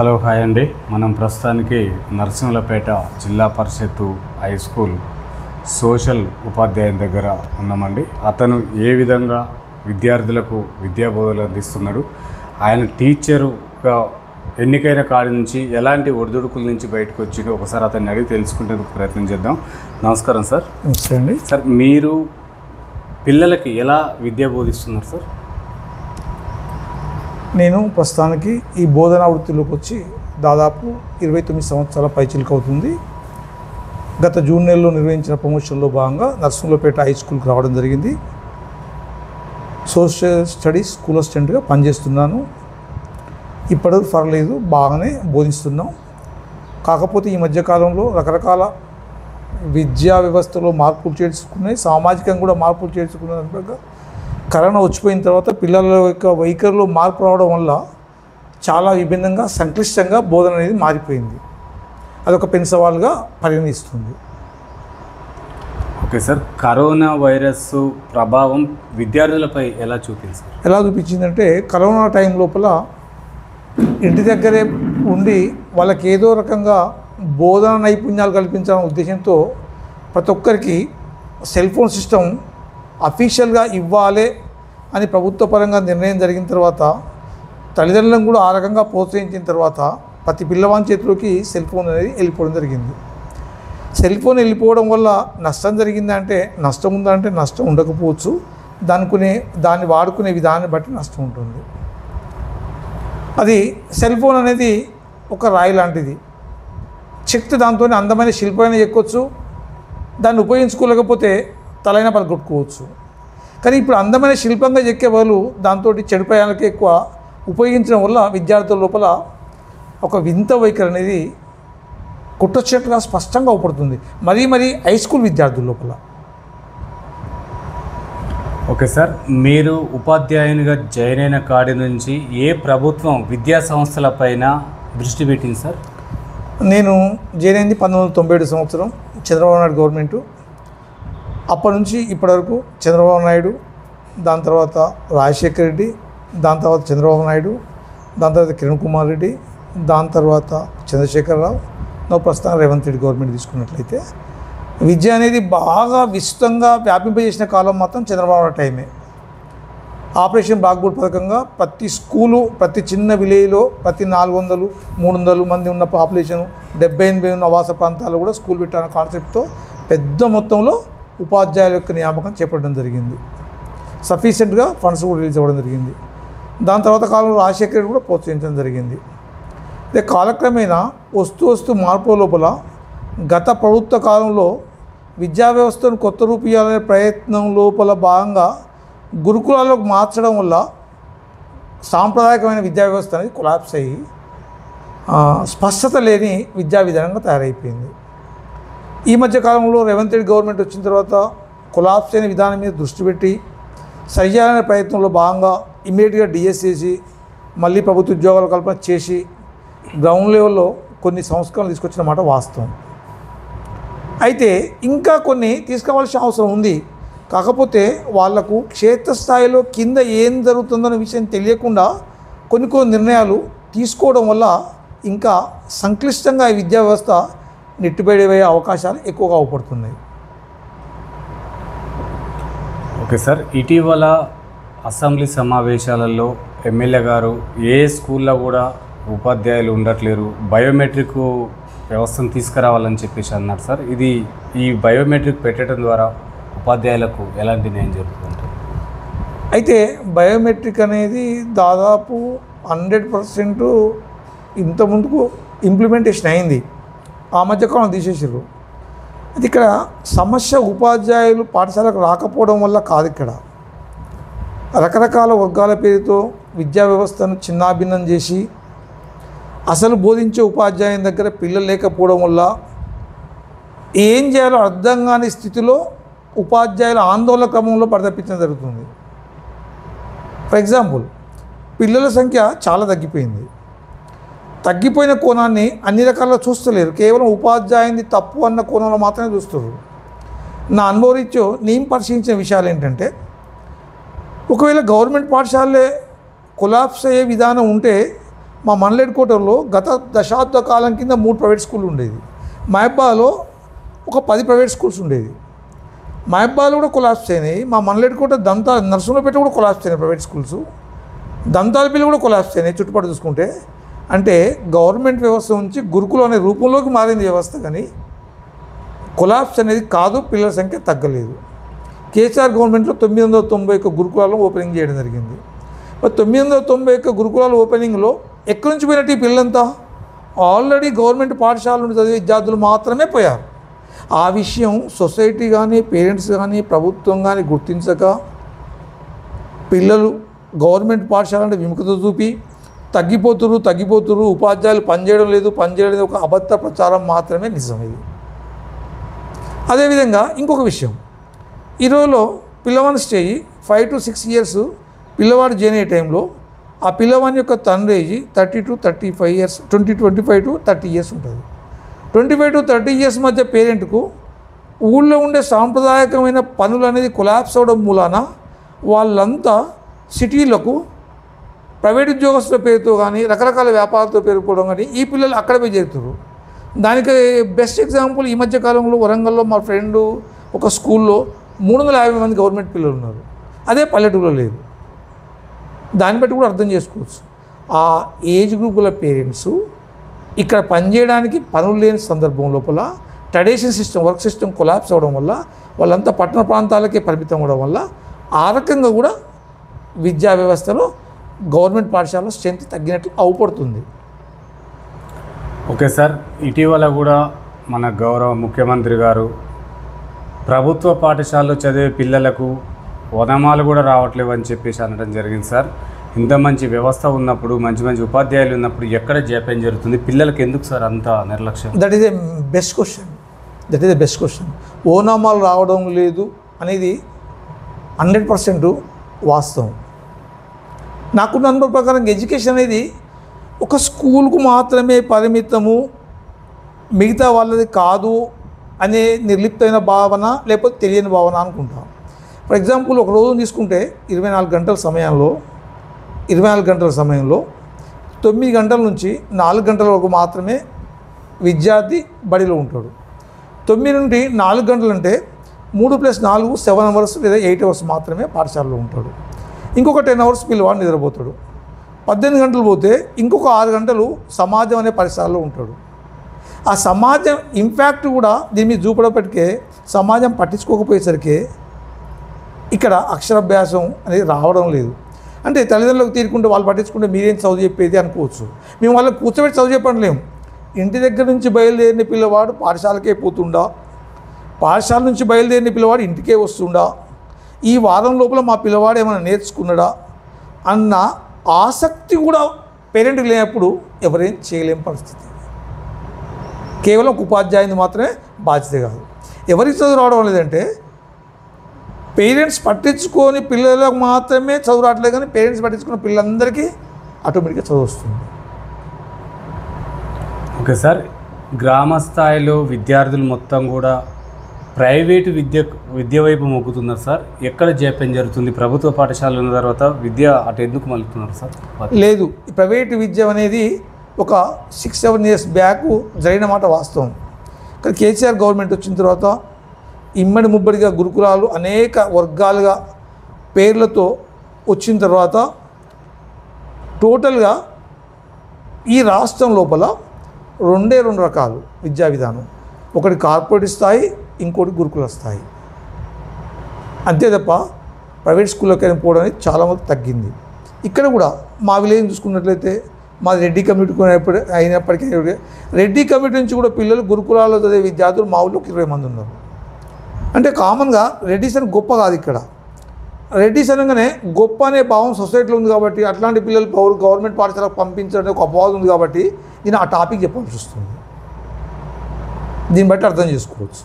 Hello hi అండి. మనం ప్రస్తుతానికి నరసింహులపేట జిల్లా పరిషత్తు హై స్కూల్ సోషల్ ఉపాధ్యాయుని దగ్గర ఉన్నామండి. అతను ఏ విధంగా విద్యార్థులకు విద్యాబోధనలు అందిస్తున్నాడు, ఆయన టీచరుగా ఎన్నికైన కాడి నుంచి ఎలాంటి ఒడిదుడుకుల నుంచి బయటకు వచ్చిందో ఒకసారి అతన్ని అడిగి తెలుసుకునేందుకు ప్రయత్నం చేద్దాం. నమస్కారం సార్. నమస్తే అండి. సార్, మీరు పిల్లలకి ఎలా విద్య బోధిస్తున్నారు సార్? నేను ప్రస్తుతానికి ఈ బోధనా వృత్తిలోకి వచ్చి దాదాపు 29 సంవత్సరాల పైచిలుకు అవుతుంది. గత జూన్ నెలలో నిర్వహించిన ప్రమోషన్లో భాగంగా నర్సింహులపేట హై స్కూల్కి రావడం జరిగింది. సోషల్ స్టడీస్ స్కూల్ అసిస్టెంట్గా పనిచేస్తున్నాను. ఇప్పటివరకు పర్లేదు, బాగానే బోధిస్తున్నాం. కాకపోతే ఈ మధ్యకాలంలో రకరకాల విద్యా వ్యవస్థలో మార్పులు చేసుకున్నాయి, సామాజికంగా కూడా మార్పులు చేసుకున్న కరోనా వచ్చిపోయిన తర్వాత పిల్లల యొక్క వైఖరిలో మార్పు రావడం వల్ల చాలా విభిన్నంగా సంక్లిష్టంగా బోధన అనేది మారిపోయింది. అదొక పెను సవాలుగా పరిగణిస్తుంది. ఓకే సార్, కరోనా వైరస్ ప్రభావం విద్యార్థులపై ఎలా చూపింది? ఎలా చూపించిందంటే, కరోనా టైం లోపల ఇంటి దగ్గరే ఉండి వాళ్ళకి ఏదో రకంగా బోధన నైపుణ్యాలు కల్పించాలనే ఉద్దేశంతో ప్రతి ఒక్కరికి సెల్ ఫోన్ సిస్టమ్ అఫీషియల్గా ఇవ్వాలి అని ప్రభుత్వ పరంగా నిర్ణయం జరిగిన తర్వాత, తల్లిదండ్రులను కూడా ఆ రకంగా ప్రోత్సహించిన తర్వాత ప్రతి పిల్లవాని చేతిలోకి సెల్ ఫోన్ అనేది వెళ్ళిపోవడం జరిగింది. సెల్ ఫోన్ వెళ్ళిపోవడం వల్ల నష్టం జరిగిందంటే నష్టం ఉందా అంటే నష్టం ఉండకపోవచ్చు. దాన్ని వాడుకునే విధానాన్ని బట్టి నష్టం ఉంటుంది. అది సెల్ ఫోన్ అనేది ఒక రాయి లాంటిది. చెక్తే దాంతో అందమైన శిల్పమైన ఎక్కొచ్చు, దాన్ని ఉపయోగించుకోలేకపోతే తలైన పలగొట్టుకోవచ్చు. కానీ ఇప్పుడు అందమైన శిల్పంగా చెక్కే వాళ్ళు దాంతో చెడు ప్రయాణాలకి ఎక్కువ ఉపయోగించడం వల్ల విద్యార్థుల లోపల ఒక వింత వైఖరి అనేది కుట్టొచ్చినట్టుగా స్పష్టంగా అవపడుతుంది. మరీ హై స్కూల్ విద్యార్థుల లోపల. ఓకే సార్, మీరు ఉపాధ్యాయునిగా జాయిన్ అయిన కాడి నుంచి ఏ ప్రభుత్వం విద్యా సంస్థలపైన దృష్టి పెట్టింది సార్? నేను జాయిన్ అయింది 1997 సంవత్సరం చంద్రబాబు నాయుడు గవర్నమెంటు. అప్పటి నుంచి ఇప్పటివరకు చంద్రబాబు నాయుడు, దాని తర్వాత రాజశేఖర్ రెడ్డి, దాని తర్వాత చంద్రబాబు నాయుడు, దాని తర్వాత కిరణ్ కుమార్ రెడ్డి, దాని తర్వాత చంద్రశేఖరరావు, ప్రస్తుతం రేవంత్ రెడ్డి గవర్నమెంట్ తీసుకున్నట్లయితే విద్య అనేది బాగా విస్తృతంగా వ్యాపింపజేసిన కాలం మాత్రం చంద్రబాబు నాయుడు టైమే. ఆపరేషన్ బ్లాక్బోర్డ్ పథకంగా ప్రతి స్కూలు, ప్రతి చిన్న విలేజ్లో ప్రతి 400-300 మంది ఉన్న పాపులేషన్ 70-80 ఉన్న ఆవాస ప్రాంతాల్లో కూడా స్కూల్ పెట్టాలన్న కాన్సెప్ట్తో పెద్ద మొత్తంలో ఉపాధ్యాయుల యొక్క నియామకం చేపట్టడం జరిగింది. సఫిషియెంట్గా ఫండ్స్ కూడా రిలీజ్ అవ్వడం జరిగింది. దాని తర్వాత కాలంలో రాజశేఖర్ కూడా ప్రోత్సహించడం జరిగింది. ఇదే కాలక్రమేణా వస్తూ మార్పు లోపల గత ప్రభుత్వ కాలంలో విద్యా వ్యవస్థను కొత్త రూపు ఇవ్వాలనే ప్రయత్నం లోపల భాగంగా గురుకులాలకు మార్చడం వల్ల సాంప్రదాయకమైన విద్యా వ్యవస్థ అనేది కొలాప్స్ అయ్యి స్పష్టత లేని విద్యా విధానంగా తయారైపోయింది. ఈ మధ్య కాలంలో రేవంత్ రెడ్డి గవర్నమెంట్ వచ్చిన తర్వాత కొలాప్స్ అయిన విధానం మీద దృష్టి పెట్టి సరిచేయాలనే ప్రయత్నంలో భాగంగా ఇమ్మీడియట్గా డిఎస్ చేసి మళ్ళీ ప్రభుత్వ ఉద్యోగాల కల్పన చేసి గ్రౌండ్ లెవెల్లో కొన్ని సంస్కరణలు తీసుకొచ్చిన మాట వాస్తవం. అయితే ఇంకా కొన్ని తీసుకోవాల్సిన అవసరం ఉంది. కాకపోతే వాళ్లకు క్షేత్రస్థాయిలో కింద ఏం జరుగుతుందన్న విషయం తెలియకుండా కొన్ని నిర్ణయాలు తీసుకోవడం వల్ల ఇంకా సంక్లిష్టంగా ఈ విద్యా వ్యవస్థ నెట్టిబడిపోయే అవకాశాలు ఎక్కువగా అవపడుతున్నాయి. ఓకే సార్, ఇటీవల అసెంబ్లీ సమావేశాలలో ఎమ్మెల్యే గారు ఏ స్కూల్లో కూడా ఉపాధ్యాయులు ఉండట్లేరు, బయోమెట్రిక్ వ్యవస్థను తీసుకురావాలని చెప్పేసి అన్నారు సార్. ఈ బయోమెట్రిక్ పెట్టడం ద్వారా ఉపాధ్యాయులకు ఎలాంటి న్యాయం జరుగుతుంది? అయితే బయోమెట్రిక్ అనేది దాదాపు 100% ఇంత ముందుకు ఇంప్లిమెంటేషన్ అయింది. ఆ మధ్యకాలం తీసేసారు. అది ఇక్కడ సమస్య ఉపాధ్యాయులు పాఠశాలకు రాకపోవడం వల్ల కాదు. ఇక్కడ రకరకాల వర్గాల పేరుతో విద్యా వ్యవస్థను చిన్నాభిన్నం చేసి అసలు బోధించే ఉపాధ్యాయుని దగ్గర పిల్లలు లేకపోవడం వల్ల ఏం చేయాలో అర్థం కాని స్థితిలో ఉపాధ్యాయుల ఆందోళన క్రమంలో పరితపించడం జరుగుతుంది. ఫర్ ఎగ్జాంపుల్, పిల్లల సంఖ్య చాలా తగ్గిపోయిన కోణాన్ని అన్ని రకాలుగా చూస్తలేరు. కేవలం ఉపాధ్యాయుని తప్పు అన్న కోణంలో మాత్రమే చూస్తున్నారు. నా అనుభవరీత్యో నేను పరిశీలించిన విషయాలు ఏంటంటే, ఒకవేళ గవర్నమెంట్ పాఠశాలలే కొలాప్స్ అయ్యే విధానం ఉంటే మా మండలేట్ కోటలో గత దశాబ్ద కాలం కింద 3 ప్రైవేట్ స్కూళ్ళు ఉండేది. మహబాలో ఒక 10 ప్రైవేట్ స్కూల్స్ ఉండేది. మహబాలో కూడా కొలాప్స్ అయినాయి. మా మండలేట్ కోట నర్సింహపేట కూడా కొలాప్స్ అయినాయి ప్రైవేట్ స్కూల్స్. దంతాలపల్లి కూడా కొలాప్స్ అయినాయి చుట్టుపక్కల చూసుకుంటే. అంటే గవర్నమెంట్ వ్యవస్థ నుంచి గురుకులం అనే రూపంలోకి మారింది వ్యవస్థ, కానీ కొలాప్స్ అనేది కాదు, పిల్లల సంఖ్య తగ్గలేదు. కేసీఆర్ గవర్నమెంట్లో 991 గురుకులాలను ఓపెనింగ్ చేయడం జరిగింది. మరి 991 గురుకులాల ఓపెనింగ్లో ఎక్కడి నుంచి పోయినట్టు ఈ పిల్లలంతా ఆల్రెడీ గవర్నమెంట్ పాఠశాల నుండి చదివే విద్యార్థులు మాత్రమే పోయారు. ఆ విషయం సొసైటీ కానీ పేరెంట్స్ కానీ ప్రభుత్వం కానీ గుర్తించక పిల్లలు గవర్నమెంట్ పాఠశాల అంటే విముఖత చూపి తగ్గిపోతురు, ఉపాధ్యాయులు పనిచేయడం లేదు ఒక అబద్ధ ప్రచారం మాత్రమే నిజం ఇది. అదేవిధంగా ఇంకొక విషయం, ఈ రోజులో పిల్లవాని స్టేజ్ 5 to 6 years పిల్లవాడు జాయిన్ అయ్యే టైంలో ఆ పిల్లవాని యొక్క తండ్రి age 30 to 35 years, 25 to 30 years ఉంటుంది. 25 to 30 years మధ్య పేరెంట్కు ఊళ్ళో ఉండే సాంప్రదాయకమైన పనులు అనేది కొలాప్స్ అవడం మూలాన వాళ్ళంతా సిటీలకు ప్రైవేట్ ఉద్యోగస్తుల పేరుతో కానీ రకరకాల వ్యాపారాలతో పేరుకోవడం కానీ ఈ పిల్లలు అక్కడ పోయి చేరుతారు. దానికి బెస్ట్ ఎగ్జాంపుల్ ఈ మధ్య కాలంలో వరంగల్లో మా ఫ్రెండు ఒక స్కూల్లో 350 మంది గవర్నమెంట్ పిల్లలు ఉన్నారు. అదే పల్లెటూరులో లేదు. దాన్ని బట్టి కూడా అర్థం చేసుకోవచ్చు. ఆ ఏజ్ గ్రూపుల పేరెంట్స్ ఇక్కడ పనిచేయడానికి పనులు లేని సందర్భం లోపల tradition system, work system collapse అవ్వడం వల్ల వాళ్ళంతా పట్టణ ప్రాంతాలకే పరిమితం అవ్వడం వల్ల ఆ రకంగా కూడా విద్యా వ్యవస్థలో గవర్నమెంట్ పాఠశాలలో స్ట్రెంత్ తగ్గినట్లు అవుపడుతుంది. ఓకే సార్, ఇటీవల కూడా మన గౌరవ ముఖ్యమంత్రి గారు ప్రభుత్వ పాఠశాలలో చదివే పిల్లలకు వనమాలు కూడా రావట్లేవు అని చెప్పేసి అనడం జరిగింది. సార్, ఇంత మంచి వ్యవస్థ ఉన్నప్పుడు, మంచి మంచి ఉపాధ్యాయులు ఉన్నప్పుడు ఎక్కడ జాప్యం జరుగుతుంది? పిల్లలకి ఎందుకు సార్ అంత నిర్లక్ష్యం? That is a best question. ఓనామాలు రావడం లేదు అనేది 100% వాస్తవం. నాకున్న అనుభవం ప్రకారం ఎడ్యుకేషన్ అనేది ఒక స్కూల్కు మాత్రమే పరిమితము, మిగతా వాళ్ళది కాదు అనే నిర్లిప్తమైన భావన లేకపోతే తెలియని భావన అనుకుంటాం. ఫర్ ఎగ్జాంపుల్ ఒక రోజు తీసుకుంటే 24 గంటల సమయంలో 9 గంటల నుంచి 4 గంటల వరకు మాత్రమే విద్యార్థి బడిలో ఉంటాడు. 9 నుండి 4 గంటలు అంటే 3+4 7 hours లేదా 8 hours మాత్రమే పాఠశాలలో ఉంటాడు. ఇంకొక 10 hours పిల్లవాడు నిద్రపోతాడు. 18 గంటలు పోతే ఇంకొక 6 గంటలు సమాజం అనే పరిసరాల్లో ఉంటాడు. ఆ సమాజం ఇంపాక్ట్ కూడా దీని మీద చూపడప్పటికే సమాజం పట్టించుకోకపోయేసరికి ఇక్కడ అక్షరాభ్యాసం అనేది రావడం లేదు. అంటే తల్లిదండ్రులకు తీరుకుంటే వాళ్ళు పట్టించుకుంటే మీరేం చదువు చెప్పేది అనుకోవచ్చు. మేము వాళ్ళకి కూర్చోబెట్టి చదువు చెప్పలేము. ఇంటి దగ్గర నుంచి బయలుదేరిన పిల్లవాడు పాఠశాలకే పోతుండా, పాఠశాల నుంచి బయలుదేరిన పిల్లవాడు ఇంటికే వస్తుండా, ఈ వారం లోపల మా పిల్లవాడు ఏమైనా నేర్చుకున్నాడా అన్న ఆసక్తి కూడా పేరెంట్కి లేనప్పుడు ఎవరేం చేయలేం పరిస్థితి. కేవలం ఒక ఉపాధ్యాయుని మాత్రమే బాధ్యత కాదు. ఎవరికి చదువు రావడం లేదంటే పేరెంట్స్ పట్టించుకొని పిల్లలకు మాత్రమే చదువు రావట్లేదు, కానీ పేరెంట్స్ పట్టించుకున్న పిల్లలందరికీ ఆటోమేటిక్గా చదువు వస్తుంది. ఓకే సార్, గ్రామ స్థాయిలో విద్యార్థులు మొత్తం కూడా ప్రైవేటు విద్య వైపు మొగ్గుతున్నారు సార్. ఎక్కడ జాప్యం జరుగుతుంది? ప్రభుత్వ పాఠశాలలు ఉన్న తర్వాత విద్య అటు ఎందుకు మలుపుతున్నారు సార్? లేదు, ఈ ప్రైవేటు విద్య అనేది ఒక 6-7 years బ్యాక్ జరిగిన మాట వాస్తవం. కానీ కేసీఆర్ గవర్నమెంట్ వచ్చిన తర్వాత ఇమ్మడి ముబ్బడిగా గురుకులాలు అనేక వర్గాలుగా పేర్లతో వచ్చిన తర్వాత టోటల్గా ఈ రాష్ట్రం లోపల 2 రకాలు విద్యా విధానం. ఒకటి కార్పొరేట్ స్థాయి, ఇంకోటి గురుకుల స్థాయి. అంతే తప్ప ప్రైవేట్ స్కూల్లోకి పోవడం అనేది చాలా మంది తగ్గింది. ఇక్కడ కూడా మా విలేజ్ చూసుకున్నట్లయితే మాది రెడ్డి కమ్యూనిటీ అయినప్పటికీ రెడ్డి కమ్యూనిటీ నుంచి కూడా పిల్లలు గురుకులాల్లో చదివే విద్యార్థులు మా ఊళ్ళోకి 20 మంది ఉన్నారు. అంటే కామన్గా రెడ్డిస్ అని గొప్ప కాదు, ఇక్కడ రెడ్డిస్ అనగానే గొప్ప అనే భావం సొసైటీలో ఉంది కాబట్టి అట్లాంటి పిల్లలు గవర్నమెంట్ పాఠశాలకు పంపించడం ఒక అపవాదం ఉంది కాబట్టి నేను ఆ టాపిక్ చెప్పాల్సి వస్తుంది. దీన్ని బట్టి అర్థం చేసుకోవచ్చు.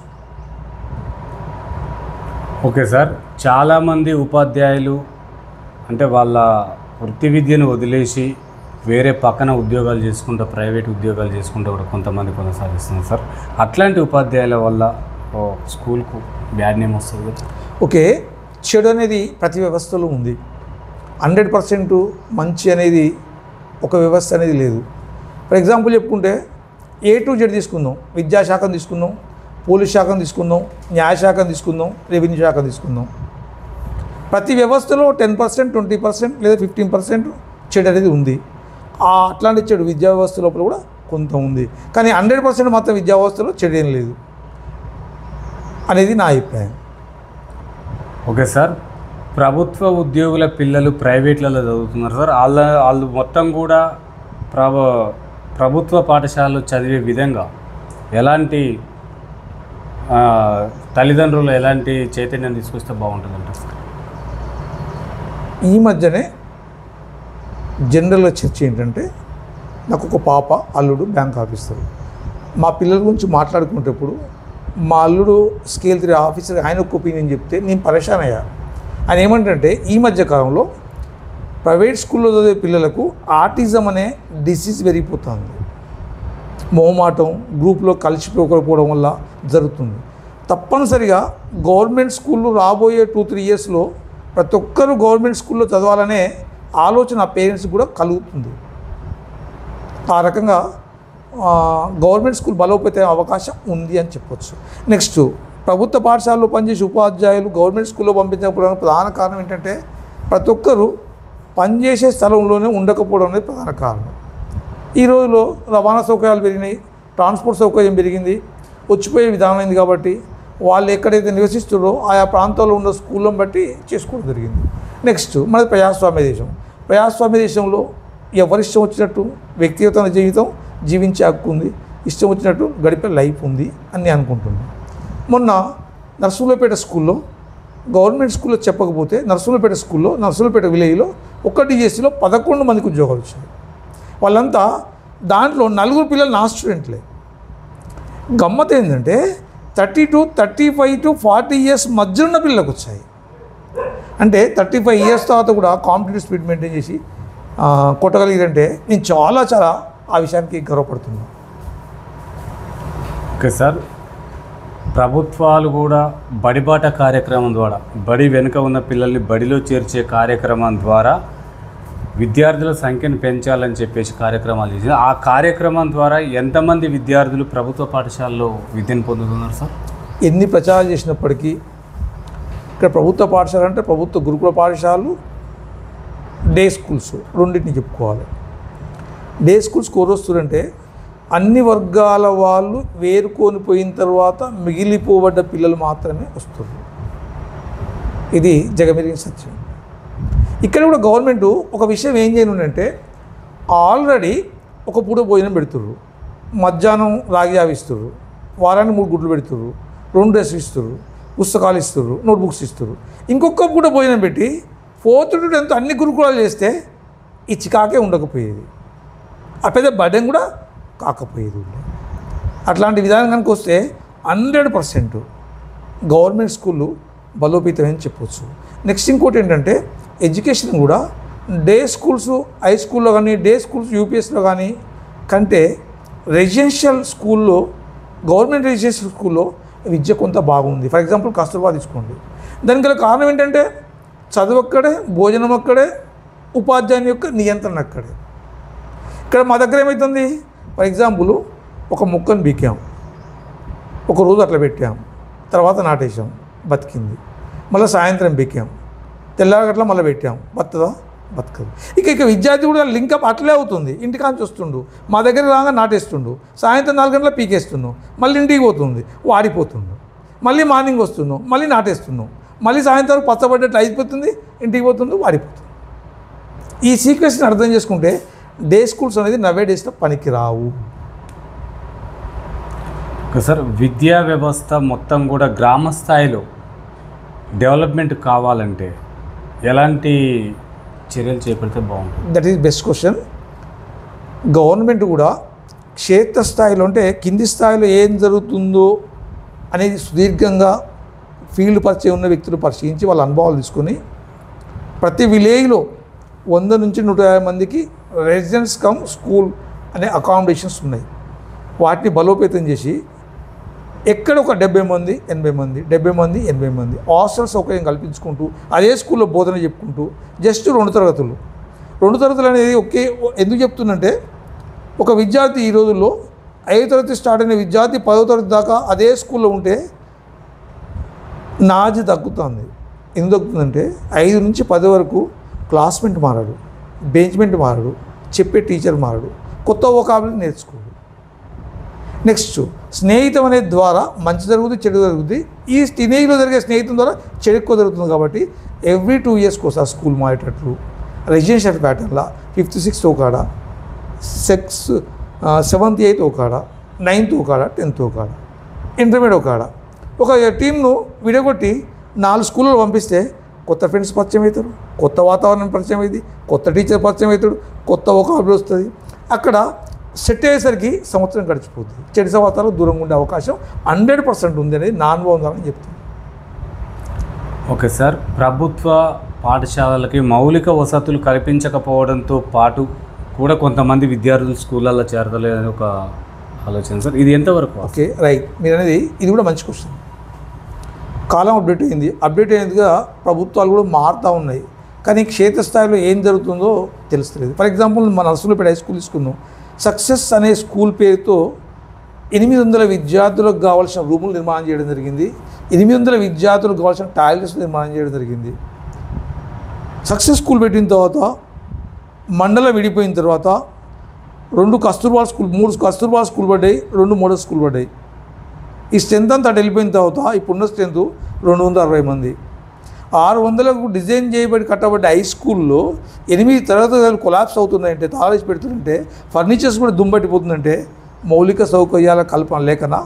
ఓకే సార్, చాలామంది ఉపాధ్యాయులు అంటే వాళ్ళ వృత్తి విద్యను వదిలేసి వేరే పక్కన ఉద్యోగాలు చేసుకుంటూ ప్రైవేట్ ఉద్యోగాలు చేసుకుంటూ కూడా కొంతమంది కొనసాగిస్తున్నారు సార్. అట్లాంటి ఉపాధ్యాయుల వల్ల స్కూల్కు బ్యాడ్ నేమ్ వస్తుంది. ఓకే, చెడు అనేది ప్రతి వ్యవస్థలో ఉంది. 100% మంచి అనేది ఒక వ్యవస్థ అనేది లేదు. ఫర్ ఎగ్జాంపుల్ చెప్పుకుంటే A to Z తీసుకుందాం, విద్యాశాఖను తీసుకుందాం, పోలీస్ శాఖను తీసుకుందాం, న్యాయశాఖను తీసుకుందాం, రెవెన్యూ శాఖను తీసుకుందాం. ప్రతి వ్యవస్థలో 10%, 20% లేదా 15% చెడు అనేది ఉంది. అట్లాంటి చెడు విద్యా వ్యవస్థ లోపల కూడా కొంత ఉంది. కానీ 100% మాత్రం విద్యా వ్యవస్థలో చెడు ఏం లేదు అనేది నా అభిప్రాయం. ఓకే సార్, ప్రభుత్వ ఉద్యోగుల పిల్లలు ప్రైవేట్లలో చదువుతున్నారు సార్. వాళ్ళు మొత్తం కూడా ప్రభుత్వ పాఠశాలలో చదివే విధంగా ఎలాంటి తల్లిదండ్రులు ఎలాంటి చైతన్యం తీసుకొస్తే బాగుంటుందంటారు సార్? ఈ మధ్యనే జనరల్గా చర్చ ఏంటంటే, నాకు ఒక పాప, అల్లుడు బ్యాంక్ ఆఫీసర్. మా పిల్లల గురించి మాట్లాడుకునేటప్పుడు మా అల్లుడు స్కేల్ 3 ఆఫీసర్ ఆయన ఒక ఒపీనియన్ చెప్తే నేను పరేషాన్ అయ్యా. ఆయన ఏమంటే ఈ మధ్య కాలంలో ప్రైవేట్ స్కూల్లో చదివే పిల్లలకు ఆటిజం అనే డిసీజ్ పెరిగిపోతుంది. మొహమాటం, గ్రూప్లో కలిసిపోకపోవడం వల్ల జరుగుతుంది. తప్పనిసరిగా గవర్నమెంట్ స్కూళ్ళు రాబోయే 2-3 ఇయర్స్లో ప్రతి ఒక్కరూ గవర్నమెంట్ స్కూల్లో చదవాలనే ఆలోచన పేరెంట్స్ కూడా కలుగుతుంది. ఆ రకంగా గవర్నమెంట్ స్కూల్ బలోపేత అవకాశం ఉంది అని చెప్పొచ్చు. నెక్స్ట్, ప్రభుత్వ పాఠశాలలో పనిచేసే ఉపాధ్యాయులు గవర్నమెంట్ స్కూల్లో పంపించకపోవడానికి ప్రధాన కారణం ఏంటంటే, ప్రతి ఒక్కరూ పనిచేసే స్థలంలోనే ఉండకపోవడం అనేది ప్రధాన కారణం. ఈ రోజులో రవాణా సౌకర్యాలు పెరిగినాయి, ట్రాన్స్పోర్ట్ సౌకర్యం పెరిగింది, వచ్చిపోయే విధానం అయింది. కాబట్టి వాళ్ళు ఎక్కడైతే నివసిస్తారో ఆయా ప్రాంతాల్లో ఉన్న స్కూళ్ళను బట్టి చేసుకోవడం జరిగింది. నెక్స్ట్, మనది ప్రజాస్వామ్య దేశం. ప్రజాస్వామ్య దేశంలో ఎవరిష్టం వచ్చినట్టు వ్యక్తిగత జీవితం జీవించే హక్కు ఉంది, ఇష్టం వచ్చినట్టు గడిపే లైఫ్ ఉంది అని నేను అనుకుంటున్నాను. మొన్న నర్సులపేట స్కూల్లో, గవర్నమెంట్ స్కూల్లో చెప్పకపోతే నర్సులపేట విలేజ్లో ఒక్క DSCలో 11 మందికి ఉద్యోగాలు వచ్చాయి. వాళ్ళంతా దాంట్లో 4 పిల్లలు నా స్టూడెంట్లే. గమ్మత్ ఏంటంటే 32, 35 to 40 ఇయర్స్ మధ్య ఉన్న పిల్లలకు వచ్చాయి. అంటే 35 ఇయర్స్ తర్వాత కూడా కాంపిటేటివ్ స్పీడ్ మెయింటైన్ చేసి కొట్టగలిగిరంటే నేను చాలా ఆ విషయానికి గర్వపడుతున్నాను. ఓకే సార్, ప్రభుత్వాలు కూడా బడిబాట కార్యక్రమం ద్వారా, బడి వెనుక ఉన్న పిల్లల్ని బడిలో చేర్చే కార్యక్రమం ద్వారా విద్యార్థుల సంఖ్యను పెంచాలని చెప్పేసి కార్యక్రమాలు చేసింది. ఆ కార్యక్రమం ద్వారా ఎంతమంది విద్యార్థులు ప్రభుత్వ పాఠశాలలో విద్యను పొందుతున్నారు సార్? ఎన్ని ప్రచారాలు చేసినప్పటికీ ఇక్కడ ప్రభుత్వ పాఠశాల అంటే ప్రభుత్వ గురుకుల పాఠశాలలు, డే స్కూల్స్ రెండింటిని చెప్పుకోవాలి. డే స్కూల్స్ ఎవరు వస్తుందంటే అన్ని వర్గాల వాళ్ళు వేరుకొని పోయిన తర్వాత మిగిలిపోబడ్డ పిల్లలు మాత్రమే వస్తున్నారు. ఇది జగమెరిగిన సత్యం. ఇక్కడ కూడా గవర్నమెంట్ ఒక విషయం ఏం చేయనుందంటే, ఆల్రెడీ ఒక పూట భోజనం పెడుతుర్రు, మధ్యాహ్నం రాగి ఆవిస్తుర్రు, వారానికి 3 గుడ్లు పెడుతుర్రు, 2 డ్రెస్సులు ఇస్తుర్రు, పుస్తకాలు ఇస్తుర్రు, నోట్బుక్స్ ఇస్తుర్రు. ఇంకొక పూట భోజనం పెట్టి 4th to 10th అన్ని గురుకులాలు చేస్తే ఈ చికాకే ఉండకపోయేది, ఆ పెద్ద బర్డెన్ కూడా కాకపోయేది. అట్లాంటి విధానం కనుక వస్తే 100% గవర్నమెంట్ స్కూళ్ళు బలోపేతమని చెప్పవచ్చు. నెక్స్ట్ ఇంకోటి ఏంటంటే, ఎడ్యుకేషన్ కూడా డే స్కూల్స్ హై స్కూల్లో కానీ, డే స్కూల్స్ యూపీఎస్లో కానీ కంటే రెసిడెన్షియల్ స్కూల్లో, గవర్నమెంట్ రెసిడెన్షియల్ స్కూల్లో విద్య కొంత బాగుంది. ఫర్ ఎగ్జాంపుల్ కస్తూర్బా తీసుకోండి. దానికి గల కారణం ఏంటంటే చదువు అక్కడే, భోజనం అక్కడే, ఉపాధ్యాయుని యొక్క నియంత్రణ అక్కడే. ఇక్కడ మా దగ్గర ఏమవుతుంది, ఫర్ ఎగ్జాంపుల్ ఒక మొక్కను బీకాం, ఒక రోజు అట్లా పెట్టాం, తర్వాత నాటేసాం, బతికింది. మళ్ళీ సాయంత్రం బీకాం, తెల్లారగట్ల మళ్ళీ పెట్టాం, బతుదా బతకదు. ఇక విద్యార్థి కూడా లింకప్ అట్లే అవుతుంది. ఇంటికాంచి వస్తుండు, మా దగ్గర రాగా నాటేస్తుండు, సాయంత్రం 4 గంటల పీకేస్తున్నాం, మళ్ళీ ఇంటికి పోతుంది, వాడిపోతుండు, మళ్ళీ మార్నింగ్ వస్తున్నాం, మళ్ళీ నాటేస్తున్నాం, మళ్ళీ సాయంత్రం పచ్చబడ్డట్టు అయిపోతుంది, ఇంటికి పోతుంది, వాడిపోతుంది. ఈ సీక్వెన్స్ని అర్థం చేసుకుంటే డే స్కూల్స్ అనేది నవే డేస్లో పనికి రావు. సార్, విద్యా వ్యవస్థ మొత్తం కూడా గ్రామ స్థాయిలో డెవలప్మెంట్ కావాలంటే ఎలాంటి చర్యలు చేపడితే బాగుంటుంది? That is best question. Government కూడా క్షేత్రస్థాయిలో అంటే కింది స్థాయిలో ఏం జరుగుతుందో అనేది సుదీర్ఘంగా ఫీల్డ్ పరిచయం ఉన్న వ్యక్తులు పరిశీలించి వాళ్ళ అనుభవాలు తీసుకొని ప్రతి విలేజ్లో 100 నుంచి 150 మందికి రెసిడెన్స్ కమ్ స్కూల్ అనే అకామిడేషన్స్ ఉన్నాయి. వాటిని బలోపేతం చేసి ఎక్కడ ఒక 70 మంది 80 మంది 70 మంది 80 మంది హాస్టల్ సౌకర్యం కల్పించుకుంటూ అదే స్కూల్లో బోధన చెప్పుకుంటూ జస్ట్ 2 తరగతులు 2 తరగతులు అనేది ఎందుకు చెప్తున్నంటే ఒక విద్యార్థి ఈ రోజుల్లో 5వ తరగతి స్టార్ట్ అయిన విద్యార్థి 10వ తరగతి దాకా అదే స్కూల్లో ఉంటే నాది తగ్గుతుంది. ఎందుకు తగ్గుతుందంటే 5 నుంచి 10 వరకు క్లాస్మేట్ మారాడు, బెంచ్మెంట్ మారాడు, చెప్పే టీచర్ మారాడు, కొత్త వొకాబులరీ నేర్చుకోడు. నెక్స్ట్ స్నేహితం అనే ద్వారా మంచి జరుగుతుంది, చెడు జరుగుతుంది. ఈ టీనేజ్లో జరిగే స్నేహితం ద్వారా చెడు ఎక్కువ జరుగుతుంది. కాబట్టి ఎవ్రీ 2 ఇయర్స్కి ఒకసారి స్కూల్ మారేటట్లు రెసిడెన్షియల్ ప్యాటర్న్లో 5th 6th ఒక 7th 8th ఒక 9th ఒక 10th ఒక ఇంటర్మీడియట్ ఒక టీంను విడగొట్టి 4 స్కూళ్ళలో పంపిస్తే కొత్త ఫ్రెండ్స్ పరిచయం అవుతారు, కొత్త వాతావరణం పరిచయం అయింది, కొత్త టీచర్ పరిచయం అవుతాడు, కొత్త వొకాబులరీ వస్తుంది. అక్కడ సెట్ అయ్యేసరికి సంవత్సరం గడిచిపోతుంది. చెడు సంవత్సరాలు దూరంగా ఉండే అవకాశం 100% ఉంది అనేది నా అనుభవం ద్వారా చెప్తుంది. ఓకే సార్, ప్రభుత్వ పాఠశాలలకి మౌలిక వసతులు కల్పించకపోవడంతో పాటు కూడా కొంతమంది విద్యార్థులు స్కూళ్ళల్లో చేరతలేదని ఒక ఆలోచన సార్, ఇది ఎంతవరకు? ఓకే రైట్, మీరు అనేది ఇది కూడా మంచి క్వశ్చన్. కాలం అప్డేట్ అయినదిగా ప్రభుత్వాలు కూడా మారుతూ ఉన్నాయి. కానీ క్షేత్రస్థాయిలో ఏం జరుగుతుందో తెలుస్తలేదు. ఫర్ ఎగ్జాంపుల్ మన నర్సులపేట హై స్కూల్ తీసుకుందాం. సక్సెస్ అనే స్కూల్ పేరుతో 800 విద్యార్థులకు కావాల్సిన రూములు నిర్మాణం చేయడం జరిగింది. 800 విద్యార్థులకు కావాల్సిన టాయిలెట్స్ నిర్మాణం చేయడం జరిగింది. సక్సెస్ స్కూల్ పెట్టిన తర్వాత మండలం విడిపోయిన తర్వాత 3 కస్తూర్బా స్కూల్ పడ్డాయి, 2 మోడల్ స్కూల్ పడ్డాయి. ఈ స్ట్రెంత్ అంతా అటు వెళ్ళిపోయిన తర్వాత ఇప్పుడున్న స్ట్రెంత్ 260 మంది. 600కు డిజైన్ చేయబడి కట్టబడ్డ హై స్కూల్లో 8 తరగతులు కొలాప్స్ అవుతున్నాయంటే, తాళేసి పెడుతుందంటే, ఫర్నిచర్స్ కూడా దుమ్బట్టిపోతుందంటే మౌలిక సౌకర్యాల కల్పన లేకనా?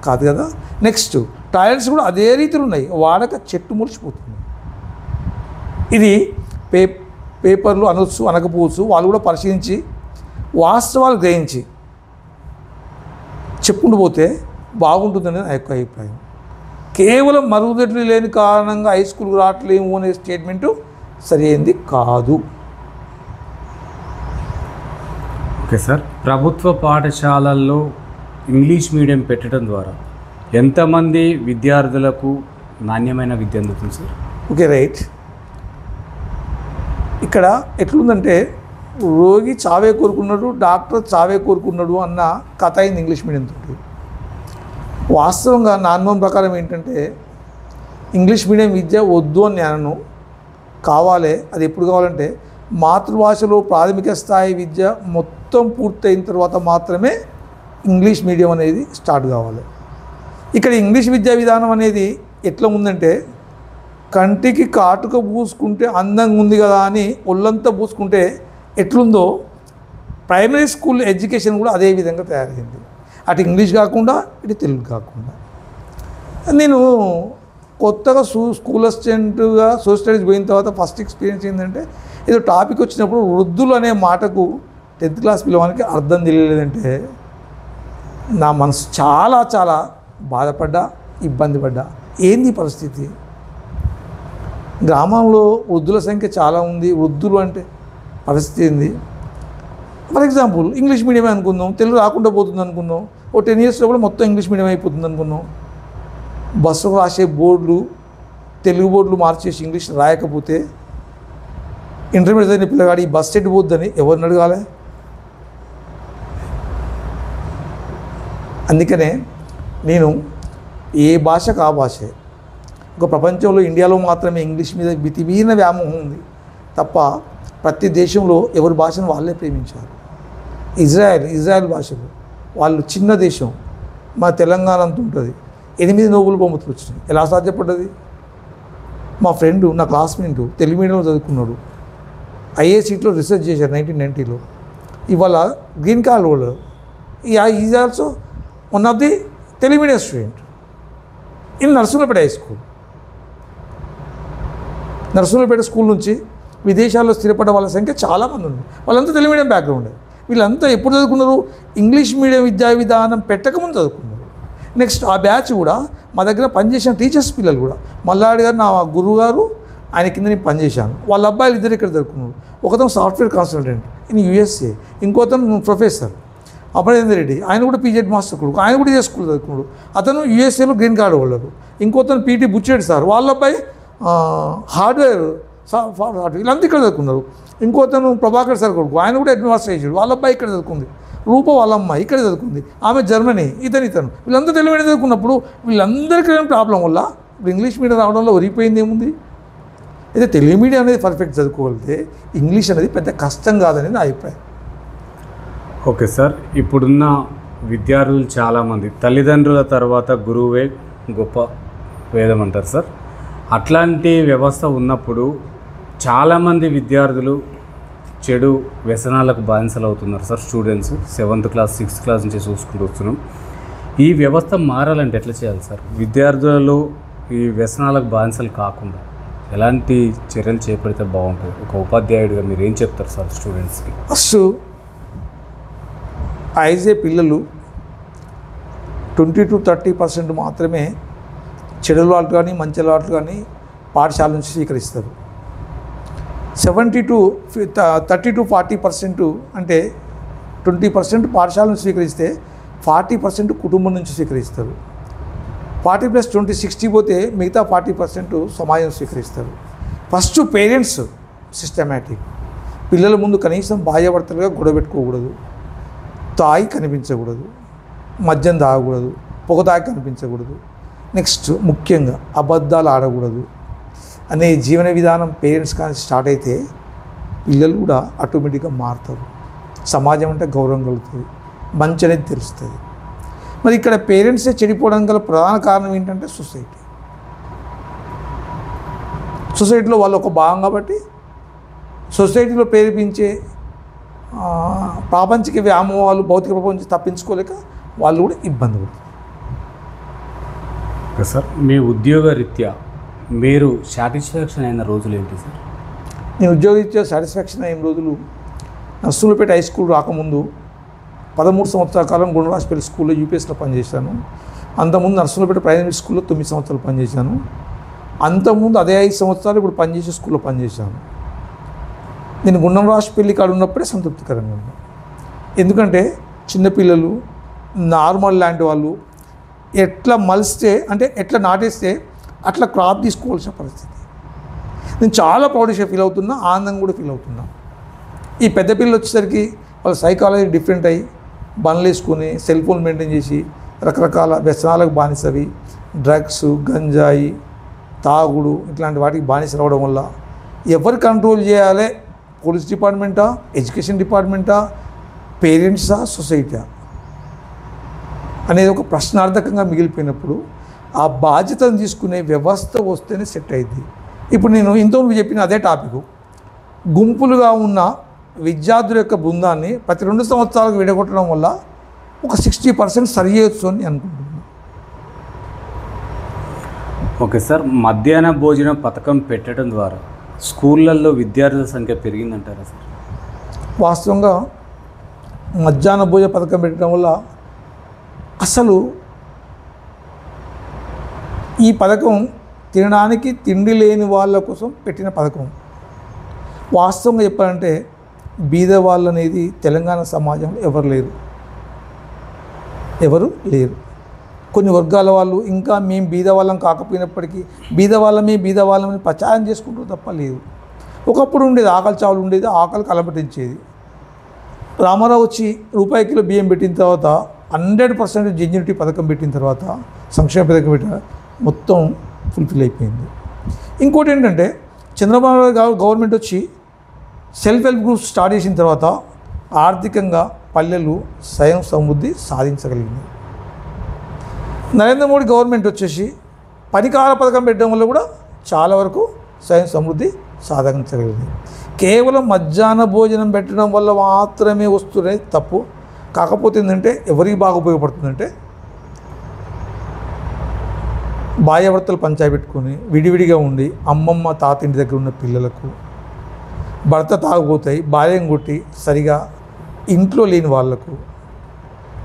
కాదు కదా. నెక్స్ట్ టాయిలెట్స్ కూడా అదే రీతిలో ఉన్నాయి, వాడక చెట్టు మురిచిపోతుంది. ఇది పేపర్లు అనొచ్చు అనకపోవచ్చు, వాళ్ళు కూడా పరిశీలించి వాస్తవాలు గ్రహించి చెప్పుకుంటూ పోతే బాగుంటుందని నా యొక్క అభిప్రాయం. కేవలం మరుగుదొడ్లు లేని కారణంగా హై స్కూల్కి రావట్లేము అనే స్టేట్మెంటు సరైనది కాదు. ఓకే సార్, ప్రభుత్వ పాఠశాలల్లో ఇంగ్లీష్ మీడియం పెట్టడం ద్వారా ఎంతమంది విద్యార్థులకు నాణ్యమైన విద్య అందుతుంది సార్? ఓకే రైట్, ఇక్కడ ఎట్లుందంటే రోగి చావే కోరుకున్నాడు, డాక్టర్ చావే కోరుకున్నాడు అన్న కథ అయింది ఇంగ్లీష్ మీడియం తోటి. వాస్తవంగా నా అనుభవం ప్రకారం ఏంటంటే ఇంగ్లీష్ మీడియం విద్య వద్దు అని నేను కావాలి. అది ఎప్పుడు కావాలంటే మాతృభాషలో ప్రాథమిక స్థాయి విద్య మొత్తం పూర్తయిన తర్వాత మాత్రమే ఇంగ్లీష్ మీడియం అనేది స్టార్ట్ కావాలి. ఇక్కడ ఇంగ్లీష్ విద్యా విధానం అనేది ఎట్లా ఉందంటే కంటికి కాటుక పూసుకుంటే అందంగా ఉంది కదా అని ఒళ్ళంతా పూసుకుంటే ఎట్లుందో ప్రైమరీ స్కూల్ ఎడ్యుకేషన్ కూడా అదే విధంగా తయారైంది. అటు ఇంగ్లీష్ కాకుండా ఇటు తెలుగు కాకుండా. నేను కొత్తగా స్కూల్ అసిస్టెంట్గా సోషల్ స్టడీస్ పోయిన తర్వాత ఫస్ట్ ఎక్స్పీరియన్స్ ఏంటంటే ఏదో టాపిక్ వచ్చినప్పుడు వృద్ధులు అనే మాటకు 10th క్లాస్ పిల్లవానికి అర్థం తెలియలేదంటే నా మనసు చాలా చాలా బాధపడ్డా, ఇబ్బంది పడ్డా. ఏంది పరిస్థితి? గ్రామంలో వృద్ధుల సంఖ్య చాలా ఉంది, వృద్ధులు అంటే పరిస్థితి ఏంది? ఫర్ ఎగ్జాంపుల్ ఇంగ్లీష్ మీడియమే అనుకుందాం, తెలుగు రాకుండా పోతుంది అనుకుందాం. ఓ 10 yearsలో కూడా మొత్తం ఇంగ్లీష్ మీడియం అయిపోతుంది అనుకుందాం. బస్సుకు రాసే బోర్డులు తెలుగు బోర్డులు మార్చేసి ఇంగ్లీష్ రాయకపోతే ఇంటర్మీడియట్ అయిన పిల్లగాడు ఈ బస్ ఎటు పోద్దని ఎవరిని అడగాలి? అందుకనే నేను ఏ భాషకు ఆ భాషే. ఒక ప్రపంచంలో ఇండియాలో మాత్రమే ఇంగ్లీష్ మీద మితిమీరిన వ్యామోహం ఉంది తప్ప ప్రతి దేశంలో ఎవరి భాషను వాళ్ళే ప్రేమించారు. ఇజ్రాయెల్ భాషలు వాళ్ళు చిన్న దేశం, మా తెలంగాణ అంత ఉంటుంది. 8 నోబెల్ బహుమతులు వచ్చినాయి. ఎలా సాధ్యపడ్డది? మా ఫ్రెండు, నా క్లాస్మేట్ తెలుగు మీడియంలో చదువుకున్నాడు, ఐఏసీలో రీసెర్చ్ చేశారు 1990లో. ఇవాళ green card holder. Is also one of the Telugu medium student in Narsulapeta high school. Narsulapeta school నుంచి విదేశాల్లో స్థిరపడ్డ వాళ్ళ సంఖ్య చాలామంది ఉంది. వాళ్ళంతా తెలుగు మీడియం బ్యాక్గ్రౌండ్. వీళ్ళంతా ఎప్పుడు చదువుకున్నారు? ఇంగ్లీష్ మీడియం విద్యా విధానం పెట్టకముందు చదువుకున్నారు. నెక్స్ట్ ఆ బ్యాచ్ కూడా మా దగ్గర పనిచేసిన టీచర్స్ పిల్లలు కూడా, మల్లాడి గారు నా గురువు గారు, ఆయన కింద నేను పనిచేశాను. వాళ్ళ అబ్బాయిలు ఇద్దరు ఇక్కడ చదువుకున్నారు. ఒకతను సాఫ్ట్వేర్ కన్సల్టెంట్ ఇన్ USA, ఇంకోతను ప్రొఫెసర్ అమరేందర్ రెడ్డి, ఆయన కూడా PZ మాస్టర్ కొడుకు, ఆయన కూడా ఇదే స్కూల్ చదువుకున్నాడు. అతను USAలో గ్రీన్ కార్డు హోల్డరు. ఇంకోతను PT బుచ్చేటి సార్, వాళ్ళ అబ్బాయి హార్డ్వేర్ వీళ్ళంతా ఇక్కడ చదువుకున్నారు. ఇంకోతను ప్రభాకర్ సార్ కొడుకు, ఆయన కూడా హెడ్ మాస్టర్ చేసాడు, వాళ్ళ అబ్బాయి ఇక్కడ చదువుకుంది. రూప వాళ్ళ అమ్మాయి ఇక్కడ చదువుకుంది, ఆమె జర్మనీ, ఇతను వీళ్ళంతా తెలుగు మీడియం చదువుకున్నప్పుడు వీళ్ళందరికీ ప్రాబ్లం వల్ల ఇప్పుడు ఇంగ్లీష్ మీడియం రావడంలో ఒరిగిపోయింది ఏముంది? అయితే తెలుగు మీడియం అనేది పర్ఫెక్ట్ చదువుకోగలిగితే ఇంగ్లీష్ అనేది పెద్ద కష్టం కాదని నా అభిప్రాయం. ఓకే సార్, ఇప్పుడున్న విద్యార్థులు చాలామంది తల్లిదండ్రుల తర్వాత గురువే గొప్ప వేదం అంటారు సార్. అట్లాంటి వ్యవస్థ ఉన్నప్పుడు చాలామంది విద్యార్థులు చెడు వ్యసనాలకు బానిసలు అవుతున్నారు sir. Students 7th class 6th class నుంచి చూసుకుంటూ వస్తున్నాం. ఈ వ్యవస్థ మారాలంటే ఎట్లా చేయాలి సార్? విద్యార్థులలో ఈ వ్యసనాలకు బానిసలు కాకుండా ఎలాంటి చర్యలు చేపడితే బాగుంటుంది? ఒక ఉపాధ్యాయుడిగా మీరు ఏం చెప్తారు సార్ స్టూడెంట్స్కి? ఫస్ట్ ఐజే పిల్లలు 20 to 30% మాత్రమే చెడు అలవాట్లు కానీ మంచి అలవాట్లు కానీ పాఠశాల నుంచి స్వీకరిస్తారు. 30 to 40% అంటే 20% పాఠశాల నుంచి స్వీకరిస్తే 40% కుటుంబం నుంచి స్వీకరిస్తారు. 40 + 20 60 పోతే మిగతా 40% సమాజం స్వీకరిస్తారు. First parents systematic. పిల్లల ముందు కనీసం భార్యాభర్తలుగా గొడవ పెట్టుకోకూడదు, తాగి కనిపించకూడదు, మద్యం తాగకూడదు, పొగ తాగి కనిపించకూడదు. నెక్స్ట్ ముఖ్యంగా అబద్ధాలు ఆడకూడదు అనే జీవన విధానం పేరెంట్స్ కానీ స్టార్ట్ అయితే పిల్లలు కూడా ఆటోమేటిక్గా మారుతారు. సమాజం అంటే గౌరవం కలుగుతుంది, మంచి అనేది తెలుస్తుంది. మరి ఇక్కడ పేరెంట్సే చెడిపోవడానికి గల ప్రధాన కారణం ఏంటంటే సొసైటీలో వాళ్ళు ఒక భాగం కాబట్టి సొసైటీలో ప్రేరేపించే ప్రాపంచిక వ్యామోహాలు భౌతిక ప్రపంచం తప్పించుకోలేక వాళ్ళు కూడా ఇబ్బంది పడుతుంది. సార్, మీ ఉద్యోగ రీత్యా మీరు సాటిస్ఫాక్షన్ అయిన రోజులు ఏంటి సార్? నేను ఉద్యోగరీత్యా సాటిస్ఫాక్షన్ అయిన రోజులు నర్సులపేట హై స్కూల్ రాకముందు 13 సంవత్సరాల కాలం గుణరాజపల్లి స్కూల్లో యూపీఎస్లో పనిచేశాను. అంతకుముందు నర్సులపేట ప్రైమరీ స్కూల్లో 9 సంవత్సరాలు పనిచేశాను. అంతకుముందు అదే 5 సంవత్సరాలు ఇప్పుడు పనిచేసే స్కూల్లో పనిచేశాను. నేను గుణరాజపల్లి కాడ ఉన్నప్పుడే సంతృప్తికరంగా ఉన్నాను. ఎందుకంటే చిన్నపిల్లలు నార్మల్ లాంటి వాళ్ళు ఎట్లా మలిస్తే అంటే ఎట్లా నాటేస్తే అట్లా క్రాప్ తీసుకోవాల్సిన పరిస్థితి. నేను చాలా ప్రౌడ్గా ఫీల్ అవుతున్నా, ఆనందంగా కూడా ఫీల్ అవుతున్నా. ఈ పెద్ద పిల్లలు వచ్చేసరికి వాళ్ళ సైకాలజీ డిఫరెంట్ అయ్యి బండ్లు వేసుకొని సెల్ ఫోన్ మెయింటైన్ చేసి రకరకాల వ్యసనాలకు బానిసవి, డ్రగ్స్, గంజాయి, తాగుడు ఇట్లాంటి వాటికి బానిస రావడం వల్ల ఎవరు కంట్రోల్ చేయాలి? పోలీస్ డిపార్ట్మెంటా, ఎడ్యుకేషన్ డిపార్ట్మెంటా, పేరెంట్సా, సొసైటీ అనేది ఒక ప్రశ్నార్థకంగా మిగిలిపోయినప్పుడు ఆ బాధ్యతను తీసుకునే వ్యవస్థ వస్తేనే సెట్ అయింది. ఇప్పుడు నేను ఇంతకుముందు చెప్పిన అదే టాపిక్, గుంపులుగా ఉన్న విద్యార్థుల యొక్క బృందాన్ని ప్రతి 2 సంవత్సరాలకు విడగొట్టడం వల్ల ఒక 60% సరి చేయొచ్చు అని అనుకుంటున్నాను. ఓకే సార్, మధ్యాహ్న భోజన పథకం పెట్టడం ద్వారా స్కూళ్ళల్లో విద్యార్థుల సంఖ్య పెరిగిందంటారా సార్? వాస్తవంగా మధ్యాహ్న భోజన పథకం పెట్టడం వల్ల అసలు ఈ పథకం తినడానికి తిండి లేని వాళ్ళ కోసం పెట్టిన పథకం. వాస్తవంగా చెప్పాలంటే బీద వాళ్ళు అనేది తెలంగాణ సమాజంలో ఎవరు లేరు. కొన్ని వర్గాల వాళ్ళు ఇంకా మేము బీద వాళ్ళం కాకపోయినప్పటికీ బీద వాళ్ళమని ప్రచారం చేసుకుంటూ తప్ప లేదు. ఒకప్పుడు ఉండేది ఆకలి చావులు ఉండేది, ఆకలి కలబట్టించేది. రామారావు వచ్చి రూపాయి కిలో బియ్యం పెట్టిన తర్వాత 100% జెన్యూనిటీ పథకం పెట్టిన తర్వాత సంక్షేమ పథకం పెట్టిన మొత్తం ఫుల్ఫిల్ అయిపోయింది. ఇంకోటి ఏంటంటే చంద్రబాబు నాయుడు గవర్నమెంట్ వచ్చి సెల్ఫ్ హెల్ప్ గ్రూప్స్ స్టార్ట్ చేసిన తర్వాత ఆర్థికంగా పల్లెలు స్వయం సమృద్ధి సాధించగలిగింది. నరేంద్ర మోడీ గవర్నమెంట్ వచ్చేసి పనికాల పథకం పెట్టడం వల్ల కూడా చాలా వరకు స్వయం సమృద్ధి సాధించగలిగింది. కేవలం మధ్యాహ్న భోజనం పెట్టడం వల్ల మాత్రమే వస్తున్నది తప్పు. కాకపోతే ఏంటంటే ఎవరికి బాగా ఉపయోగపడుతుందంటే భార్యాభర్తలు పంచాయి పెట్టుకొని విడివిడిగా ఉండి అమ్మమ్మ తాత ఇంటి దగ్గర ఉన్న పిల్లలకు, భర్త తాగుపోతాయి భార్యను కొట్టి సరిగా ఇంట్లో లేని వాళ్లకు,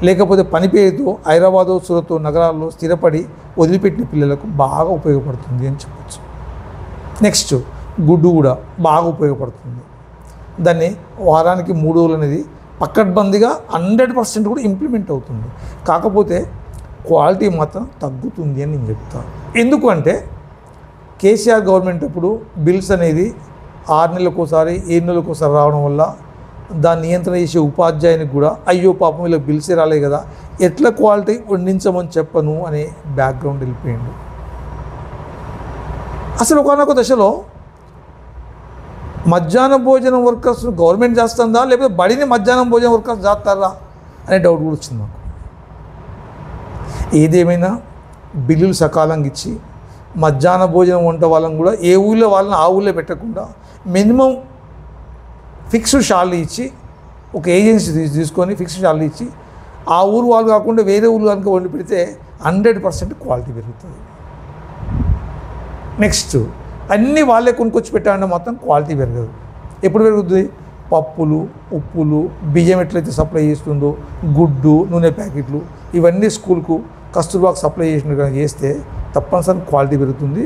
లేకపోతే పని పేరుతో హైదరాబాదు, సూరత్ నగరాల్లో స్థిరపడి వదిలిపెట్టిన పిల్లలకు బాగా ఉపయోగపడుతుంది అని చెప్పచ్చు. నెక్స్ట్ గుడ్డు కూడా బాగా ఉపయోగపడుతుంది. దాన్ని వారానికి 3 రోజులు అనేది పక్కడ్బందీగా 100% కూడా ఇంప్లిమెంట్ అవుతుంది. కాకపోతే క్వాలిటీ మాత్రం తగ్గుతుంది అని నేను చెప్తాను. ఎందుకు అంటే కేసీఆర్ గవర్నమెంట్ అప్పుడు బిల్స్ అనేది 6 నెలలకోసారి 7 నెలలకోసారి రావడం వల్ల దాన్ని నియంత్రణ చేసే ఉపాధ్యాయునికి కూడా అయ్యో పాపం వీళ్ళకి పిలిచే రాలే కదా, ఎట్లా క్వాలిటీ వండించమని చెప్పను అనే బ్యాక్గ్రౌండ్ వెళ్ళిపోయింది. అసలు ఒకనొక దశలో మధ్యాహ్న భోజనం వర్కర్స్ గవర్నమెంట్ చేస్తుందా లేకపోతే బడిని మధ్యాహ్నం భోజనం వర్కర్స్ చేస్తారా అనే డౌట్ కూడా వచ్చింది నాకు. ఏదేమైనా బిల్లులు సకాలంగా ఇచ్చి మధ్యాహ్న భోజనం వంట వాళ్ళని కూడా ఏ ఊళ్ళో వాళ్ళని ఆ ఊళ్ళో పెట్టకుండా మినిమం ఫిక్స్డ్ శాలరీ ఇచ్చి ఒక ఏజెన్సీ తీసుకొని ఫిక్స్డ్ శాలరీ ఇచ్చి ఆ ఊరు వాళ్ళు కాకుండా వేరే ఊరు కనుక వండి పెడితే 100% క్వాలిటీ పెరుగుతుంది. నెక్స్ట్ అన్నీ వాళ్ళే కొనుక్కొచ్చి పెట్టాలంటే మాత్రం క్వాలిటీ పెరగదు. ఎప్పుడు పెరుగుతుంది? పప్పులు, ఉప్పులు, బియ్యం ఎట్లయితే సప్లై చేస్తుందో, గుడ్డు, నూనె ప్యాకెట్లు ఇవన్నీ స్కూల్కు కస్తూర్బాకు సప్లై చేస్తే తప్పనిసరి క్వాలిటీ పెరుగుతుంది.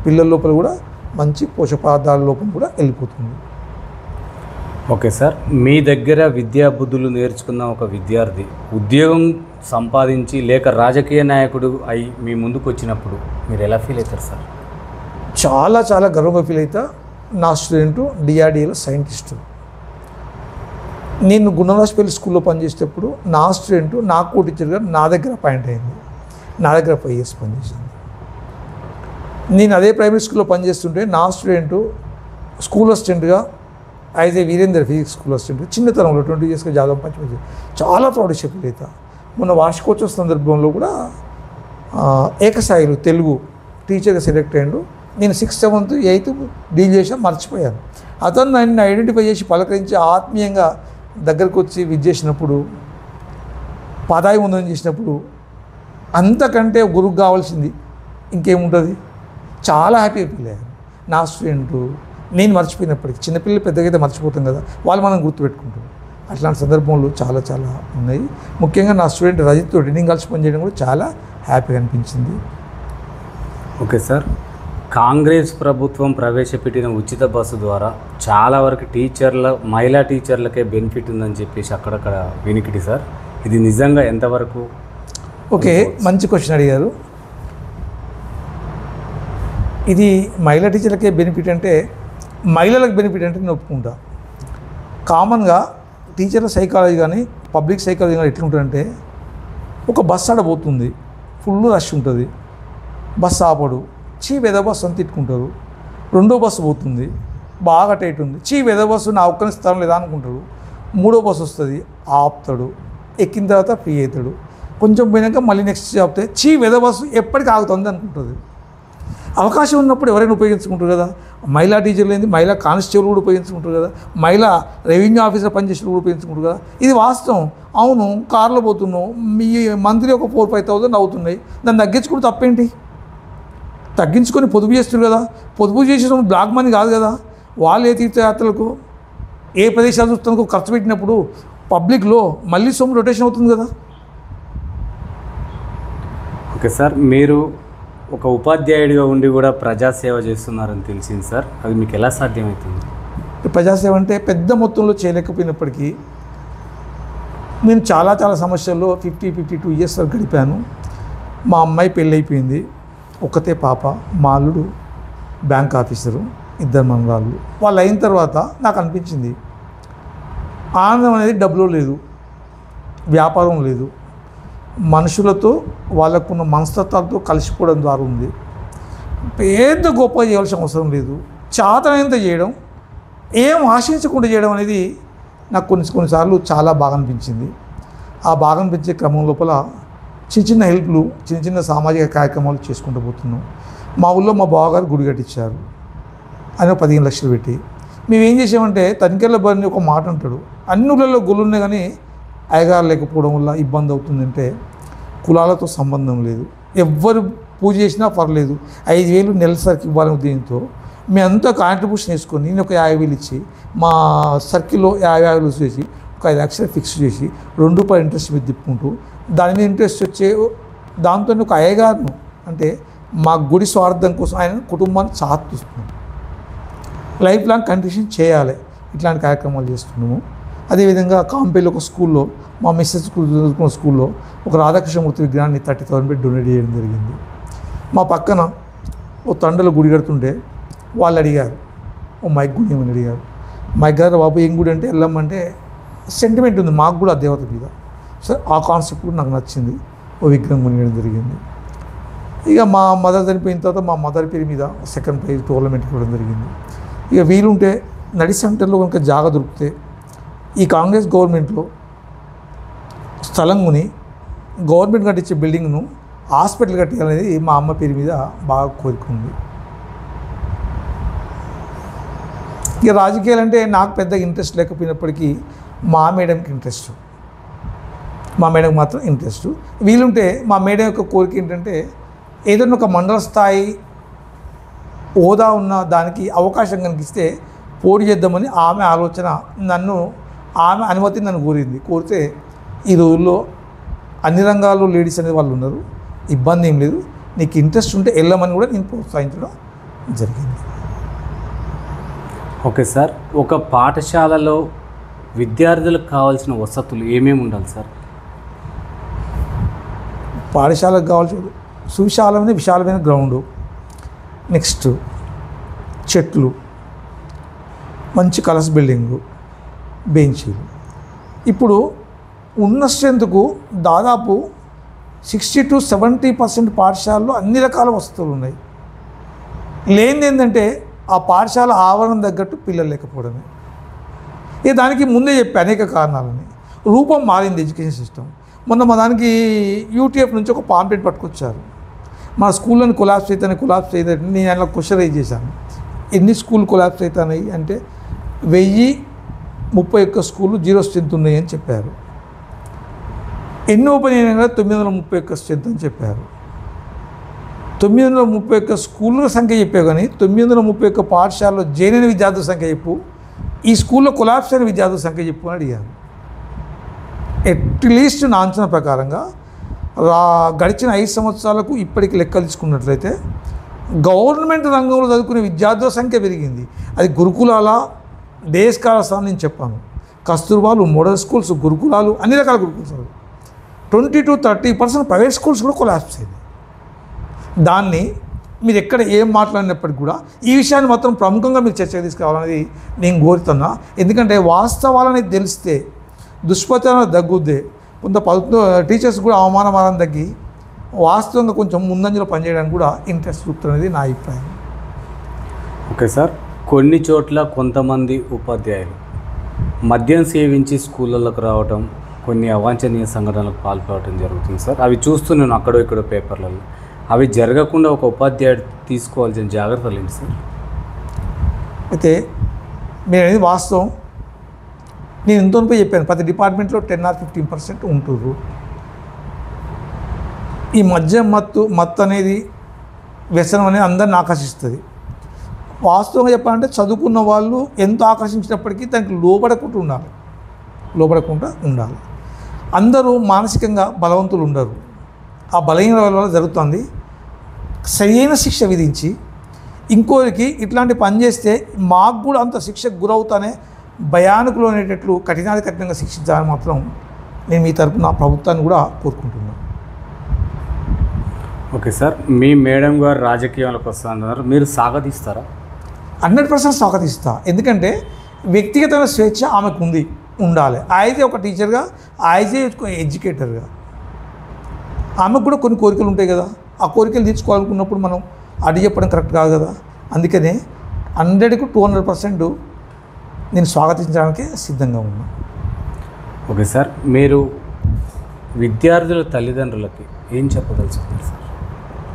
పిల్లల లోపల కూడా మంచి పోషక పదార్థాల లోపల కూడా వెళ్ళిపోతుంది. ఓకే సార్, మీ దగ్గర విద్యా బుద్ధులు నేర్చుకున్న ఒక విద్యార్థి ఉద్యోగం సంపాదించి లేక రాజకీయ నాయకుడు అయి మీ ముందుకు వచ్చినప్పుడు మీరు ఎలా ఫీల్ అవుతారు సార్? చాలా చాలా గర్వంగా ఫీల్ అవుతా. నా స్టూడెంటు డిఆర్డిఏలో సైంటిస్టు. నేను గుణరాజపల్లి స్కూల్లో పనిచేసేటప్పుడు నా స్టూడెంటు నా కో టీచర్గా నా దగ్గర అపాయింట్ అయింది. నా దగ్గర 5 years పనిచేసింది. నేను అదే ప్రైమరీ స్కూల్లో పనిచేస్తుంటే నా స్టూడెంటు స్కూల్ అసిస్టెంట్గా అయితే వీరేందర్ ఫిజిక్స్ స్కూల్ అసిస్టెంట్ చిన్నతనంలో 20 yearsగా జాబ్ పంచి చాలా ప్రౌడ్ ఫీల్ అవుతా. మొన్న వార్షికోత్సవ సందర్భంలో కూడా ఏకసాయిలు తెలుగు టీచర్గా సెలెక్ట్ అయ్యాడు. నేను 6th, 7th, 8th డీల్ చేసా, మర్చిపోయాను. అతను నన్ను ఐడెంటిఫై చేసి పలకరించి ఆత్మీయంగా దగ్గరకు వచ్చి విద్యేసినప్పుడు పదాయి ముందని చేసినప్పుడు అంతకంటే గురువు కావాల్సింది ఇంకేముంటుంది? చాలా హ్యాపీగా ఫీల్ అయ్యాను. నా స్టూడెంటు నేను మర్చిపోయినప్పటికీ చిన్నపిల్లలు పెద్దగా అయితే మర్చిపోతాం కదా, వాళ్ళు మనం గుర్తుపెట్టుకుంటారు. అట్లాంటి సందర్భంలో చాలా చాలా ఉన్నాయి. ముఖ్యంగా నా స్టూడెంట్ రజిత్ తోటి నేను కలిసి పనిచేయడం కూడా చాలా హ్యాపీగా అనిపించింది. ఓకే సార్, కాంగ్రెస్ ప్రభుత్వం ప్రవేశపెట్టిన ఉచిత బస్సు ద్వారా చాలా వరకు మహిళా టీచర్లకే బెనిఫిట్ ఉందని చెప్పేసి అక్కడక్కడ వినికిడి సార్. ఇది నిజంగా ఎంతవరకు? ఓకే, మంచి క్వశ్చన్ అడిగారు. ఇది మహిళా టీచర్లకే బెనిఫిట్ అంటే మహిళలకు బెనిఫిట్ అంటే నేను ఒప్పుకుంటా. కామన్గా టీచర్ల సైకాలజీ కానీ పబ్లిక్ సైకాలజీ కానీ ఎట్లుంటుందంటే ఒక బస్సు ఆడబోతుంది, ఫుల్ రష్ ఉంటుంది, బస్సు ఆపడు, వెద బస్సు అని తిట్టుకుంటారు. రెండో బస్సు పోతుంది, బాగా టైట్ ఉంది, వెద బస్సు నా ఒక్కని స్థలం లేదా అనుకుంటాడు. మూడో బస్సు వస్తుంది, ఆపుతాడు, ఎక్కిన తర్వాత ఫ్రీ అవుతాడు. కొంచెం పోయినాక మళ్ళీ నెక్స్ట్ ఆపితే వెద బస్సు ఎప్పటికీ ఆగుతుంది అనుకుంటుంది. అవకాశం ఉన్నప్పుడు ఎవరైనా ఉపయోగించుకుంటారు కదా. మహిళా టీచర్లు ఏంది, మహిళా కానిస్టేబుల్ కూడా ఉపయోగించుకుంటారు కదా, మహిళా రెవెన్యూ ఆఫీసర్ పనిచేసిన కూడా ఉపయోగించుకుంటారు కదా. ఇది వాస్తవం. అవును, కార్లో పోతున్నావు, మీ మంత్లీ ఒక 4-5,000 అవుతున్నాయి, దాన్ని తగ్గించుకుంటే తప్పేంటి? తగ్గించుకొని పొదుపు చేస్తారు కదా. పొదుపు చేసిన బ్లాక్ మనీ కాదు కదా. వాళ్ళు ఏ తీర్థయాత్రలకు ఏ ప్రదేశాలు చూస్తానికి ఖర్చు పెట్టినప్పుడు పబ్లిక్లో మళ్ళీ సొమ్ము రొటేషన్ అవుతుంది కదా. ఓకే సార్, మీరు ఒక ఉపాధ్యాయుడిగా ఉండి కూడా ప్రజాసేవ చేస్తున్నారని తెలిసింది సార్. అది మీకు ఎలా సాధ్యమవుతుంది? ప్రజాసేవ అంటే పెద్ద మొత్తంలో చేయలేకపోయినప్పటికీ నేను చాలా చాలా సమస్యల్లో 52 years వరకు గడిపాను. మా అమ్మాయి పెళ్ళి అయిపోయింది, ఒక్కతే పాప, మా అల్లుడు బ్యాంక్ ఆఫీసరు, 2 మనవరాళ్ళు. వాళ్ళు అయిన తర్వాత నాకు అనిపించింది ఆనందం అనేది డబ్బులో లేదు, వ్యాపారం లేదు, మనుషులతో వాళ్ళకున్న మనస్తత్వాలతో కలిసిపోవడం ద్వారా ఉంది. పెద్ద గొప్ప చేయాల్సిన అవసరం లేదు, చాతనైనంత చేయడం, ఏం ఆశించకుండా చేయడం అనేది నాకు కొన్నిసార్లు చాలా బాగా అనిపించింది. ఆ బాగా అనిపించే క్రమం లోపల చిన్న హెల్ప్లు, చిన్న సామాజిక కార్యక్రమాలు చేసుకుంటూ పోతున్నాం. మా ఊళ్ళో మా బావగారు గుడి కట్టించారు, ఆయన 15 లక్షలు పెట్టి. మేమేం చేసామంటే తనిఖీల బరిని ఒక మాట అంటాడు, అన్ని ఊళ్ళల్లో గుళ్ళు ఉన్నాయి కానీ అయ్యగారు లేకపోవడం వల్ల ఇబ్బంది అవుతుందంటే కులాలతో సంబంధం లేదు, ఎవ్వరు పూజ చేసినా పర్లేదు, 5,000 నెలసరికి ఇవ్వాలని ఉద్దేశంతో మేమంతా కాంట్రిబ్యూషన్ వేసుకొని నేను ఒక 50,000 ఇచ్చి మా సర్కిల్లో 50,000 చేసి ఒక 5 లక్షలు ఫిక్స్ చేసి ₹2 ఇంట్రెస్ట్ మీద తిప్పుకుంటూ దాని మీద ఇంట్రెస్ట్ వచ్చే దాంతో ఒక అయ్యగారును అంటే మా గుడి స్వార్థం కోసం ఆయన కుటుంబాన్ని సాధిస్తున్నాం. లైఫ్ లాంగ్ కంటిన్యూషన్ చేయాలి, ఇట్లాంటి కార్యక్రమాలు చేస్తున్నాము. అదేవిధంగా కాంపేలో ఒక స్కూల్లో మా మిస్సెస్ చదువుకున్న స్కూల్లో ఒక రాధాకృష్ణమూర్తి విగ్రహాన్ని 30,000 పెట్టి డొనేట్ చేయడం జరిగింది. మా పక్కన ఓ తండలో గుడి కడుతుంటే వాళ్ళు అడిగారు, ఓ మైక్ గుడి ఏమని అడిగారు. మైక్ గారు బాబు ఏం గుడి అంటే ఎల్లమ్మ అంటే సెంటిమెంట్ ఉంది మాకు కూడా ఆ దేవత మీద. సో ఆ కాన్సెప్ట్ కూడా నాకు నచ్చింది, ఓ విగ్రహం కొనియడం జరిగింది. ఇక మా మదర్ చనిపోయిన తర్వాత మా మదర్ పేరు మీద సెకండ్ ప్రైజ్ టోర్నమెంట్ ఇవ్వడం జరిగింది. ఇక వీలుంటే నడి సెంటర్లో కనుక జాగా దొరికితే ఈ కాంగ్రెస్ గవర్నమెంట్లో స్థలం కొని గవర్నమెంట్ కట్టించే బిల్డింగ్ను హాస్పిటల్ కట్టాలనేది మా అమ్మ పేరు మీద బాగా కోరిక ఉంది. ఇక రాజకీయాలు అంటే నాకు పెద్ద ఇంట్రెస్ట్ లేకపోయినప్పటికీ మా మేడంకి ఇంట్రెస్ట్, మా మేడంకి మాత్రం ఇంట్రెస్ట్. వీలుంటే మా మేడం యొక్క కోరిక ఏంటంటే ఏదైనా ఒక మండల స్థాయి హోదా ఉన్న దానికి అవకాశం కనిపిస్తే పోటీ చేద్దామని ఆమె ఆలోచన, ఆమె అనుమతిని నన్ను కోరితే ఈ రోజుల్లో అన్ని రంగాల్లో లేడీస్ అనేది వాళ్ళు ఉన్నారు, ఇబ్బంది ఏం లేదు, నీకు ఇంట్రెస్ట్ ఉంటే వెళ్ళమని కూడా నేను ప్రోత్సహించడం జరిగింది. ఓకే సార్, ఒక పాఠశాలలో విద్యార్థులకు కావాల్సిన వసతులు ఏమేమి ఉండాలి సార్? పాఠశాలకు కావాల్సిన సువిశాలమైన విశాలమైన గ్రౌండు, నెక్స్ట్ చెట్లు, మంచి కలర్స్ బిల్డింగు, బెంచీలు. ఇప్పుడు ఉన్న స్ట్రెంత్కు దాదాపు 60 to 70% పాఠశాలలో అన్ని రకాల వసతులు ఉన్నాయి. లేనిది ఏంటంటే ఆ పాఠశాల ఆవరణ తగ్గట్టు పిల్లలు లేకపోవడమే. ఇక దానికి ముందే చెప్పి అనేక కారణాలని రూపం మారింది ఎడ్యుకేషన్ సిస్టమ్. మొన్న మా దానికి యూటీఎఫ్ నుంచి ఒక పాంప్లెట్ పట్టుకొచ్చారు, మా స్కూళ్ళని కొలాప్స్ అవుతాయి. నేను అలా క్వశ్చన్ రైజ్ చేశాను, ఎన్ని స్కూల్ కొలాప్స్ అవుతున్నాయి అంటే 1031 స్కూళ్ళు 0 స్ట్రెంత్ ఉన్నాయి అని చెప్పారు. ఎన్ని ఓపెన్ అయినా కదా 931 స్ట్రెంత్ అని చెప్పారు. 931 స్కూళ్ళ సంఖ్య చెప్పావు కానీ 931 పాఠశాలలో జాయిన్ అయిన విద్యార్థుల సంఖ్య చెప్పు, ఈ స్కూల్లో కొలాప్స్ అయిన విద్యార్థుల సంఖ్య చెప్పు అని అడిగాను. అట్లీస్ట్ నా అంచనా ప్రకారంగా గడిచిన 5 సంవత్సరాలకు ఇప్పటికి లెక్కలు తీసుకున్నట్లయితే గవర్నమెంట్ రంగంలో చదువుకునే విద్యార్థుల సంఖ్య పెరిగింది. అది గురుకులాల డే స్కాలర్స్ అని నేను చెప్పాను, కస్తూర్బాలు, మోడల్ స్కూల్స్, గురుకులాలు, అన్ని రకాల గురుకుల్స్. 20 to 30% ప్రైవేట్ స్కూల్స్ కూడా కొలాప్స్ అయింది. దాన్ని మీరు ఎక్కడ ఏం మాట్లాడినప్పటికీ కూడా ఈ విషయాన్ని మాత్రం ప్రముఖంగా మీరు చర్చకు తీసుకురావాలనేది నేను కోరుతున్నా. ఎందుకంటే వాస్తవాలని తెలిస్తే దుష్ప్రచారం తగ్గుద్దే, కొంత టీచర్స్ కూడా అవమానం తగ్గి వాస్తవంగా కొంచెం ముందంజలో పనిచేయడానికి కూడా ఇంట్రెస్ట్ చూపుతున్నది నా అభిప్రాయం. ఓకే సార్, కొన్ని చోట్ల కొంతమంది ఉపాధ్యాయులు మద్యం సేవించి స్కూళ్ళలోకి రావడం, కొన్ని అవాంఛనీయ సంఘటనలకు పాల్పడటం జరుగుతుంది సార్. అవి చూస్తూ నేను అక్కడో ఇక్కడో పేపర్లలో, అవి జరగకుండా ఒక ఉపాధ్యాయుడు తీసుకోవాల్సిన జాగ్రత్తలు ఏంటి సార్? అయితే నేను అనేది వాస్తవం, నేను ఇంతవరకు చెప్పాను, ప్రతి డిపార్ట్మెంట్లో 10 or 15% ఉంటుర్రు. ఈ మత్తు అనేది వ్యసనం అనేది అందరిని ఆకర్షిస్తుంది. వాస్తవంగా చెప్పాలంటే చదువుకున్న వాళ్ళు ఎంత ఆకర్షించినప్పటికీ దానికి లోపడకుండా ఉండాలి. అందరూ మానసికంగా బలవంతులు ఉండరు, ఆ బలహీన వల్ల జరుగుతుంది. సరైన శిక్ష విధించి ఇంకోరికి ఇట్లాంటి పని చేస్తే మాకు కూడా అంత శిక్షకు గురవుతానే భయానకులు అనేటట్లు కఠినంగా శిక్షించాలని మాత్రం నేను మీ తరపున ప్రభుత్వాన్ని కూడా కోరుకుంటున్నాను. ఓకే సార్, మీ మేడం గారు రాజకీయాలకు వస్తున్నారు, మీరు స్వాగతిస్తారా? 100% స్వాగతిస్తా. ఎందుకంటే వ్యక్తిగతమైన స్వేచ్ఛ ఆమెకు ఉండాలి. అయితే ఒక టీచర్గా, అయితే ఎడ్యుకేటర్గా ఆమెకు కూడా కొన్ని కోరికలు ఉంటాయి కదా, ఆ కోరికలు తీర్చుకోవాలనుకున్నప్పుడు మనం అడ్డు చెప్పడం కరెక్ట్ కాదు కదా. అందుకనే 100కు 200% నేను స్వాగతించడానికి సిద్ధంగా ఉన్నా. ఓకే సార్, మీరు విద్యార్థుల తల్లిదండ్రులకి ఏం చెప్పదలుచుకున్నారు సార్?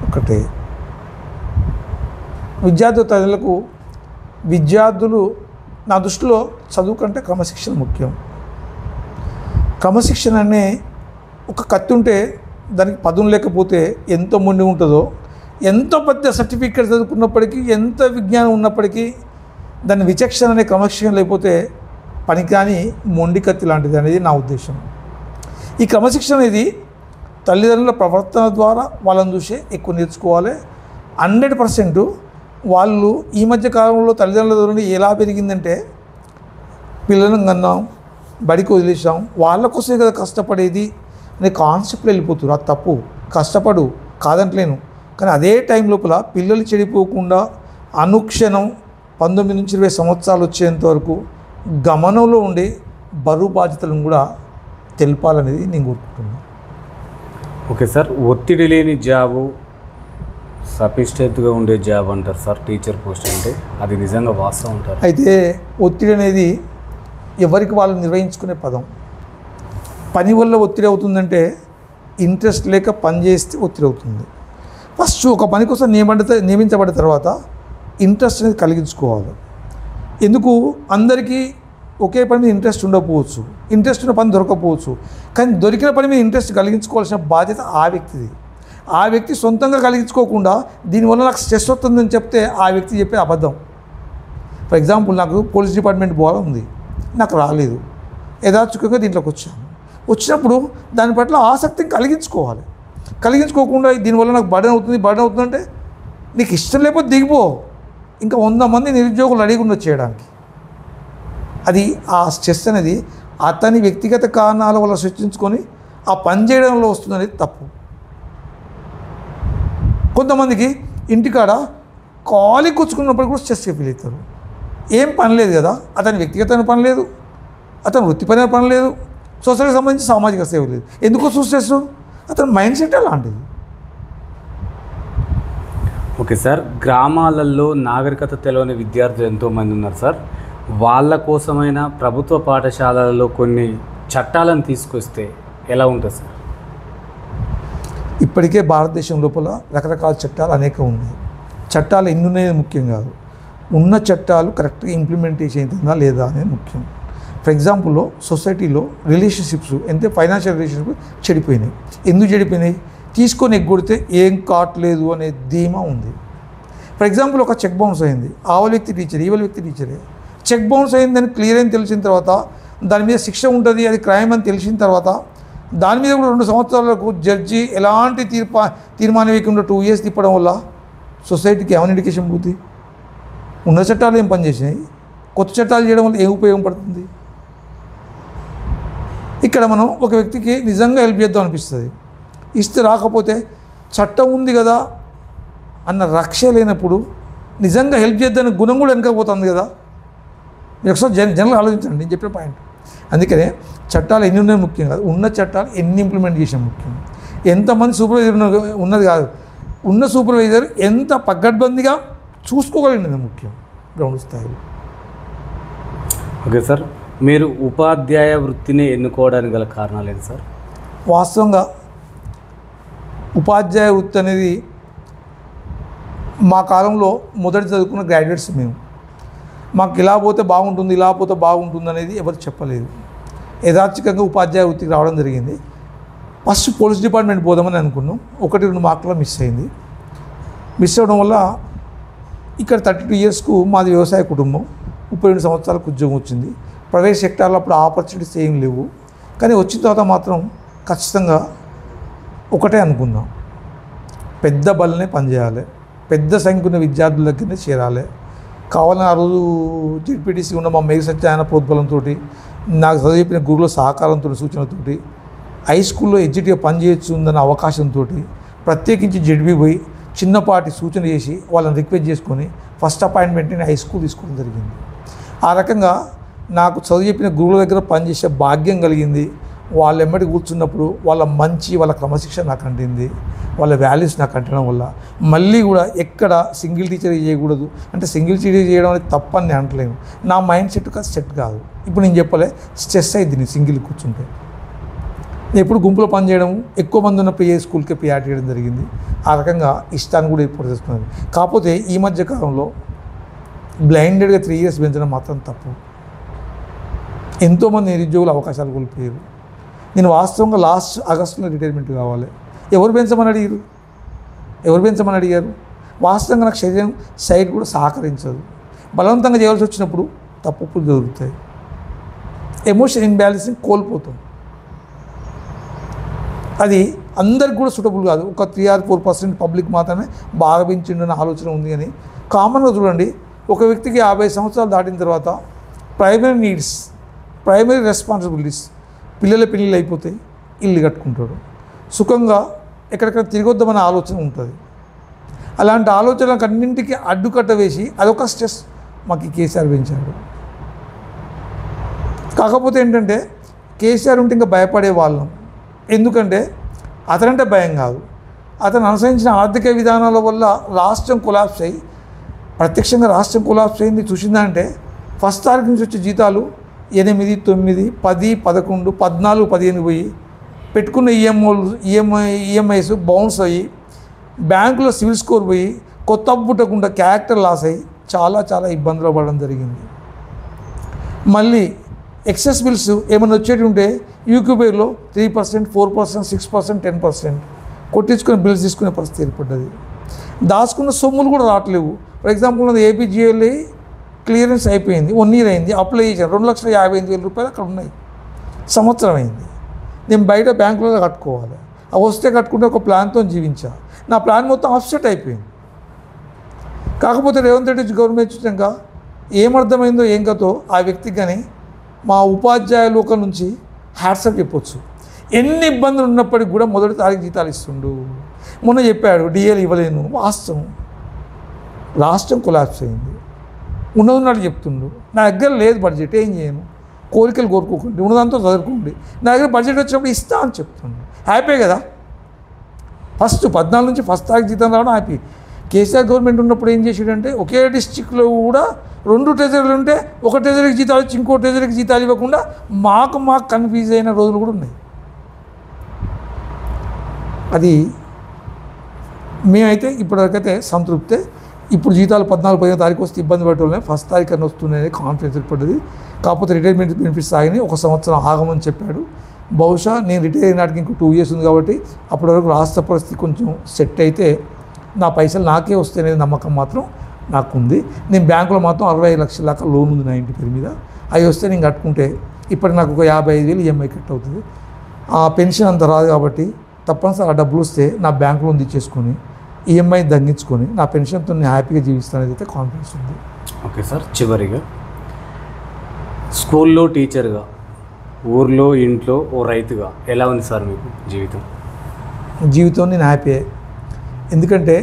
ఒకటే, విద్యార్థుల తల్లులకు, విద్యార్థులు నా దృష్టిలో చదువు కంటే క్రమశిక్షణ ముఖ్యం. క్రమశిక్షణ అనే ఒక కత్తి ఉంటే దానికి పదును లేకపోతే ఎంత మొండి ఉంటుందో, ఎంత పెద్ద సర్టిఫికేట్ చదువుకున్నప్పటికీ, ఎంత విజ్ఞానం ఉన్నప్పటికీ దాని విచక్షణ అనే క్రమశిక్షణ లేకపోతే పనికిరాని మొండి కత్తి లాంటిది అనేది నా ఉద్దేశం. ఈ క్రమశిక్షణ అనేది తల్లిదండ్రుల ప్రవర్తన ద్వారా వాళ్ళని చూసే ఎక్కువ నేర్చుకోవాలి. 100% వాళ్ళు ఈ మధ్య కాలంలో తల్లిదండ్రుల ద్వారా ఎలా పెరిగిందంటే, పిల్లలను కన్నాం, బడికి వదిలేసాం, వాళ్ళ కోసమే కదా కష్టపడేది అనే కాన్సెప్ట్లో వెళ్ళిపోతున్నారు. అది తప్పు. కష్టపడు కాదంటలేను, కానీ అదే టైం లోపల పిల్లలు చెడిపోకుండా అనుక్షణం 19 నుంచి 20 సంవత్సరాలు వచ్చేంత వరకు గమనంలో ఉండే బరువు బాధ్యతలను కూడా తెలపాలనేది నేను కోరుకుంటున్నాను. ఓకే సార్, ఒత్తిడి లేని జాబు సఫిషియెంట్గా ఉండే జాబ్ అంటారు సార్ టీచర్ పోస్ట్ అంటే, అది నిజంగా వాస్తవం అంటారు? అయితే ఒత్తిడి అనేది ఎవరికి వాళ్ళు నిర్వహించుకునే పదం. పని వల్ల ఒత్తిడి అవుతుందంటే ఇంట్రెస్ట్ లేక పని చేస్తే ఒత్తిడి అవుతుంది. ఫస్ట్ ఒక పని కోసం నియమించబడిన తర్వాత ఇంట్రెస్ట్ అనేది కలిగించుకోవాలి. ఎందుకు అందరికీ ఒకే పని మీద ఇంట్రెస్ట్ ఉండకపోవచ్చు, ఇంట్రెస్ట్ ఉన్న పని దొరకకపోవచ్చు, కానీ దొరికిన పని మీద ఇంట్రెస్ట్ కలిగించుకోవాల్సిన బాధ్యత ఆ వ్యక్తిది. ఆ వ్యక్తి సొంతంగా కలిగించుకోకుండా దీనివల్ల నాకు స్ట్రెస్ వస్తుందని చెప్తే ఆ వ్యక్తి చెప్పే అబద్ధం. ఫర్ ఎగ్జాంపుల్, నాకు పోలీస్ డిపార్ట్మెంట్ పోవాలని ఉంది, నాకు రాలేదు, యథాచుకంగా దీంట్లోకి వచ్చినప్పుడు దాని పట్ల ఆసక్తిని కలిగించుకోకుండా దీనివల్ల నాకు బర్డెన్ అవుతుందంటే నీకు ఇష్టం లేకపోతే దిగిపో, ఇంకా 100 మంది నిరుద్యోగులు అడిగి చేయడానికి. అది ఆ స్ట్రెస్ అనేది అతని వ్యక్తిగత కారణాల వల్ల సృష్టించుకొని ఆ పని చేయడంలో వస్తుందనేది తప్పు. కొంతమందికి ఇంటికాడ ఖాళీ కూర్చుకున్నప్పుడు కూడా స్ట్రెస్ ఫీల్ అవుతారు. ఏం పని లేదు కదా, అతని వ్యక్తిగతమైన పని లేదు, అతని వృత్తిపరమైన పని లేదు, సొసైటీకి సంబంధించి సామాజిక సేవ లేదు, ఎందుకో స్ట్రెస్? అతని మైండ్ సెట్ అలాంటిది. ఓకే సార్, గ్రామాలలో నాగరికత తెలియని విద్యార్థులు ఎంతోమంది ఉన్నారు సార్. వాళ్ళ కోసమైనా ప్రభుత్వ పాఠశాలలలో కొన్ని చట్టాలను తీసుకొస్తే ఎలా ఉంటుంది సార్? ఇప్పటికే భారతదేశం లోపల రకరకాల చట్టాలు అనేకం ఉన్నాయి. చట్టాలు ఎన్ని ఉన్నాయో ముఖ్యం కాదు, ఉన్న చట్టాలు కరెక్ట్గా ఇంప్లిమెంటేషన్ అవుతుందా లేదా అనేది ముఖ్యం. ఫర్ ఎగ్జాంపుల్లో సొసైటీలో రిలేషన్షిప్స్ ఫైనాన్షియల్ రిలేషన్షిప్స్ చెడిపోయినాయి. ఎందుకు చెడిపోయినాయి? తీసుకొని ఎగ్గొడితే ఏం కావట్లేదు అనే ధీమా ఉంది. ఫర్ ఎగ్జాంపుల్, ఒక చెక్ బౌన్స్ అయింది, ఆవల వ్యక్తి టీచర్, ఈవల వ్యక్తి టీచరే. చెక్ బౌన్స్ అయిందని క్లియర్ అని తెలిసిన తర్వాత దాని మీద శిక్ష ఉంటుంది, అది క్రైమ్ అని తెలిసిన తర్వాత దాని మీద కూడా 2 సంవత్సరాలకు జడ్జి ఎలాంటి తీర్మానం వేయకుండా 2 years తిప్పడం వల్ల సొసైటీకి ఏమైనా ఇండికేషన్ పోతుంది? ఉన్న చట్టాలు ఏం పనిచేసినాయి? కొత్త చట్టాలు చేయడం వల్ల ఏం ఉపయోగం పడుతుంది? ఇక్కడ మనం ఒక వ్యక్తికి నిజంగా హెల్ప్ చేద్దాం అనిపిస్తుంది, ఇస్తే రాకపోతే చట్టం ఉంది కదా అన్న రక్ష లేనప్పుడు నిజంగా హెల్ప్ చేద్దాని గుణం కూడా వెనకపోతుంది కదా. మీరు ఒకసారి జనరల్ ఆలోచించండి నేను చెప్పిన పాయింట్. అందుకనే చట్టాలు ఎన్ని ఉన్నాయి ముఖ్యం కాదు, ఉన్న చట్టాలు ఎన్ని ఇంప్లిమెంట్ చేసాం ముఖ్యం. ఎంతమంది సూపర్వైజర్ ఉన్నది కాదు, ఉన్న సూపర్వైజర్ ఎంత పకడ్బందీగా చూసుకోగలిగినది ముఖ్యం గ్రౌండ్ స్థాయిలో. ఓకే సార్, మీరు ఉపాధ్యాయ వృత్తిని ఎన్నుకోవడానికి గల కారణాలు ఏంటి సార్? వాస్తవంగా ఉపాధ్యాయ వృత్తి అనేది మా కాలంలో మొదటి చదువుకున్న గ్రాడ్యుయేట్స్ మేము. మాకు ఇలా పోతే బాగుంటుంది, ఇలా పోతే బాగుంటుంది అనేది ఎవరు చెప్పలేదు. యథార్థికంగా ఉపాధ్యాయ వృత్తికి రావడం జరిగింది. ఫస్ట్ పోలీస్ డిపార్ట్మెంట్ పోదామని అనుకున్నాం, 1-2 మార్కులు మిస్ అయింది. మిస్ అవ్వడం వల్ల ఇక్కడ 32 yearsకు మాది వ్యవసాయ కుటుంబం, 32 సంవత్సరాలకు ఉద్యోగం వచ్చింది. ప్రైవేట్ సెక్టార్లో అప్పుడు ఆపర్చునిటీస్ ఏం లేవు, కానీ వచ్చిన తర్వాత మాత్రం ఖచ్చితంగా ఒకటే అనుకున్నాం, పెద్ద బలనే పనిచేయాలి, పెద్ద సంఖ్య ఉన్న విద్యార్థుల దగ్గరనే చేరాలి. కావాలని ఆ రోజు జెడ్పీటీసీ ఉన్న మా మేఘ సత్యనారాయణ ప్రోద్బలంతో, నాకు చదువు చెప్పిన గురువుల సహకారంతో, సూచనలతోటి, హై స్కూల్లో ఎగ్జిట్గా పనిచేయచ్చు ఉందన్న అవకాశంతో ప్రత్యేకించి జెడ్బీ పోయి చిన్నపాటి సూచన చేసి వాళ్ళని రిక్వెస్ట్ చేసుకొని ఫస్ట్ అపాయింట్మెంట్ని హై స్కూల్ తీసుకోవడం జరిగింది. ఆ రకంగా నాకు చదువు చెప్పిన గురువుల దగ్గర పనిచేసే భాగ్యం కలిగింది. వాళ్ళ ఎమ్మటి కూర్చున్నప్పుడు వాళ్ళ మంచి, వాళ్ళ క్రమశిక్షణ నాకు అంటింది, వాళ్ళ వాల్యూస్ నాకు అంటడం వల్ల మళ్ళీ కూడా ఎక్కడ సింగిల్ టీచర్ చేయకూడదు అంటే సింగిల్ టీచర్ చేయడం అనేది తప్పని నేను అంటలేను. నా మైండ్ సెట్ కాదు. ఇప్పుడు నేను చెప్పలే, స్ట్రెస్ అయింది నేను సింగిల్ కూర్చుంటే. నేను ఎప్పుడు గుంపులో పని చేయడం, ఎక్కువ మంది ఉన్న పిఏ స్కూల్కి పిఆర్టీ చేయడం జరిగింది. ఆ రకంగా ఇష్టాన్ని కూడా ఏర్పాటు చేసుకున్నది. కాకపోతే ఈ మధ్య కాలంలో బ్లైండెడ్గా 3 years పెంచడం మాత్రం తప్పు. ఎంతోమంది నిరుద్యోగులు అవకాశాలు కోల్పోయారు. నేను వాస్తవంగా లాస్ట్ ఆగస్టులో రిటైర్మెంట్ కావాలి. ఎవరు పెంచమని అడిగారు? వాస్తవంగా నాకు శరీరం సైడ్ కూడా సహకరించదు. బలవంతంగా చేయవలసి వచ్చినప్పుడు తప్పులు జరుగుతాయి. ఎమోషన్ ఇన్బ్యాలెన్సింగ్ కోల్పోతాం. అది అందరికి కూడా సూటబుల్ కాదు. ఒక 3-4% పబ్లిక్ మాత్రమే బాగా పెంచిండని ఆలోచన ఉంది. కానీ కామన్గా చూడండి, ఒక వ్యక్తికి 50 సంవత్సరాలు దాటిన తర్వాత ప్రైమరీ నీడ్స్, ప్రైమరీ రెస్పాన్సిబిలిటీస్, పిల్లల పెళ్ళిళ్ళు అయిపోతాయి, ఇల్లు కట్టుకుంటాడు, సుఖంగా ఎక్కడెక్కడ తిరిగొద్దామనే ఆలోచన ఉంటుంది. అలాంటి ఆలోచనలకు అన్నింటికీ అడ్డుకట్ట వేసి అదొక స్ట్రెస్ మాకు ఈ కేసీఆర్ పెంచాడు. కాకపోతే ఏంటంటే కేసీఆర్ ఉంటే ఇంకా భయపడే వాళ్ళం. ఎందుకంటే అతనంటే భయం కాదు, అతను అనుసరించిన ఆర్థిక విధానాల వల్ల రాష్ట్రం కొలాప్స్ అయ్యి, ప్రత్యక్షంగా రాష్ట్రం కొలాప్స్ అయింది చూసిందంటే ఫస్ట్ తారీఖు నుంచి వచ్చే జీతాలు 8, 9, 10, 11, 14, 15 పోయి పెట్టుకున్న ఈఎంఐస్ బౌన్స్ అయ్యి బ్యాంకులో సివిల్ స్కోర్ పోయి కొత్త పుట్టకుండా క్యారెక్టర్ లాస్ అయ్యి చాలా ఇబ్బందులు పడడం జరిగింది. మళ్ళీ ఎక్సెస్ బిల్స్ ఏమైనా వచ్చేటి ఉంటే యూక్యూబేర్లో 3%, 4%, 6%, 10% కొట్టించుకుని బిల్స్ తీసుకునే పరిస్థితి ఏర్పడ్డది. దాచుకున్న సొమ్ములు కూడా రావట్లేవు. ఫర్ ఎగ్జాంపుల్ అది ఏపీజీఎల్ఏ క్లియరెన్స్ అయిపోయింది, 1 year అయింది, అప్లై చేశాను, 2,58,000 రూపాయలు అక్కడ ఉన్నాయి, సంవత్సరం అయింది. నేను బయట బ్యాంకులో కట్టుకోవాలి, అవి వస్తే కట్టుకుంటే ఒక ప్లాన్తో జీవించా. నా ప్లాన్ మొత్తం ఆఫ్సెట్ అయిపోయింది. కాకపోతే రేవంత్ రెడ్డి గవర్నమెంట్ వచ్చాక ఏమర్థమైందో ఏం కదో ఆ వ్యక్తికి కానీ మా ఉపాధ్యాయ లోకం నుంచి హ్యాట్సప్ చెప్పొచ్చు. ఎన్ని ఇబ్బందులు ఉన్నప్పటికీ కూడా మొదటి తారీఖు జీతాలు ఇస్తుండు. మొన్న చెప్పాడు డిఏలు ఇవ్వలేను, వాస్తవం. రాష్ట్రం కొలాప్స్ అయింది, ఉన్నదన్నట్టు చెప్తుండు. నా దగ్గర లేదు బడ్జెట్, ఏం చేయను, కోరికలు కోరుకోకండి, ఉన్నదంతా చదువుకోండి, నా దగ్గర బడ్జెట్ వచ్చినప్పుడు ఇస్తా అని చెప్తుండు. హ్యాపీ కదా. ఫస్ట్ 14 నుంచి ఫస్ట్ తారీఖు జీతం రావడం హ్యాపీ. కేసీఆర్ గవర్నమెంట్ ఉన్నప్పుడు ఏం చేసాడంటే ఒకే డిస్టిక్లో కూడా 2 ట్రెజరీలు ఉంటే ఒక ట్రెజరీకి జీతాలు ఇచ్చి ఇంకో ట్రెజరీకి జీతాలు ఇవ్వకుండా మాకు కన్ఫ్యూజ్ అయిన రోజులు కూడా ఉన్నాయి. అది మేమైతే ఇప్పటివరకైతే సంతృప్తే. ఇప్పుడు జీతాలు 14, 15 తారీఖు వస్తే ఇబ్బంది పడటం ఫస్ట్ తారీఖు అని వస్తున్నాయని కాన్ఫిడెన్స్ ఏర్పడ్డది. కాకపోతే రిటైర్మెంట్ బెనిఫిట్స్ ఆగినాయి, 1 సంవత్సరం ఆగమని చెప్పాడు. బహుశా నేను రిటైర్ అయినాటికి ఇంకో 2 years ఉంది కాబట్టి అప్పటి వరకు రాష్ట్ర పరిస్థితి కొంచెం సెట్ అయితే నా పైసలు నాకే వస్తాయనేది నమ్మకం మాత్రం నాకుంది. నేను బ్యాంకులో మాత్రం 65 లక్షల దాకా లోన్ ఉంది నా ఇంటి పేరు మీద. అవి వస్తే నేను కట్టుకుంటే ఇప్పటికి నాకు ఒక 55,000 ఈఎంఐ కట్ అవుతుంది. ఆ పెన్షన్ అంత రాదు కాబట్టి తప్పనిసరి ఆ డబ్బులు వస్తే నా బ్యాంక్ లోన్ తెచ్చేసుకొని ఈఎంఐ తగ్గించుకొని నా పెన్షన్తో నేను హ్యాపీగా జీవిస్తానని అయితే కాన్ఫిడెన్స్ ఉంది. ఓకే సార్, చివరిగా స్కూల్లో టీచర్గా, ఊర్లో ఇంట్లో ఓ రైతుగా ఎలా ఉంది సార్ మీకు జీవితం? నేను హ్యాపీయే. ఎందుకంటే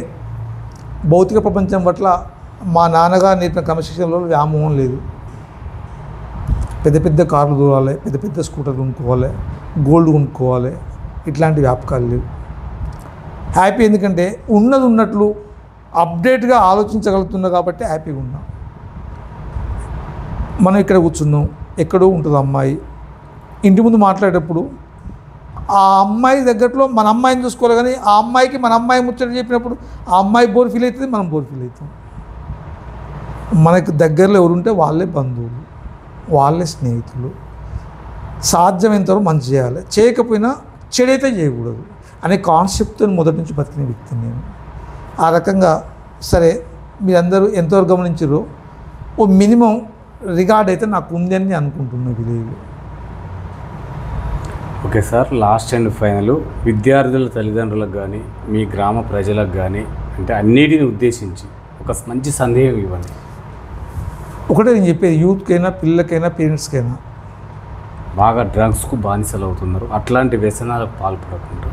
భౌతిక ప్రపంచం పట్ల మా నాన్నగారు నేర్పిన క్రమశిక్షణలో వ్యామోహం లేదు. పెద్ద పెద్ద కార్లు దూరాలి, పెద్ద పెద్ద స్కూటర్లు కొనుక్కోవాలి, గోల్డ్ కొనుక్కోవాలి, ఇట్లాంటి వ్యాపకాలు లేవు. హ్యాపీ ఎందుకంటే ఉన్నది ఉన్నట్లు అప్డేట్గా ఆలోచించగలుగుతున్నా కాబట్టి హ్యాపీగా ఉన్నాం. మనం ఇక్కడ కూర్చున్నాం, ఎక్కడో ఉంటుంది అమ్మాయి, ఇంటి ముందు మాట్లాడేటప్పుడు ఆ అమ్మాయి దగ్గరలో మన అమ్మాయిని చూసుకోవాలి, కానీ ఆ అమ్మాయికి మన అమ్మాయి ముచ్చట చెప్పినప్పుడు ఆ అమ్మాయి బోర్ ఫీల్ అవుతుంది, మనం బోర్ ఫీల్ అవుతాం. మనకు దగ్గరలో ఎవరుంటే వాళ్ళే బంధువులు, వాళ్ళే స్నేహితులు. సాధ్యమైనంతవరకు మంచి చేయాలి, చేయకపోయినా చెడైతే చేయకూడదు అనే కాన్సెప్ట్తో మొదటి నుంచి బతికిన వ్యక్తిని నేను. ఆ రకంగా సరే మీరందరూ ఎంతవరకు గమనించారో ఓ మినిమం రిగార్డ్ అయితే నాకు ఉందని అనుకుంటున్నా విలేజ్లో. Okay sir, last and final విద్యార్థుల తల్లిదండ్రులకు కానీ మీ గ్రామ ప్రజలకు కానీ అంటే అన్నిటిని ఉద్దేశించి ఒక మంచి సందేహం ఇవ్వండి. ఒకటే నేను చెప్పేది, యూత్కైనా, పిల్లలకైనా, పేరెంట్స్కైనా బాగా డ్రగ్స్కు బానిసలు అవుతున్నారు, అట్లాంటి వ్యసనాలకు పాల్పడకుండా.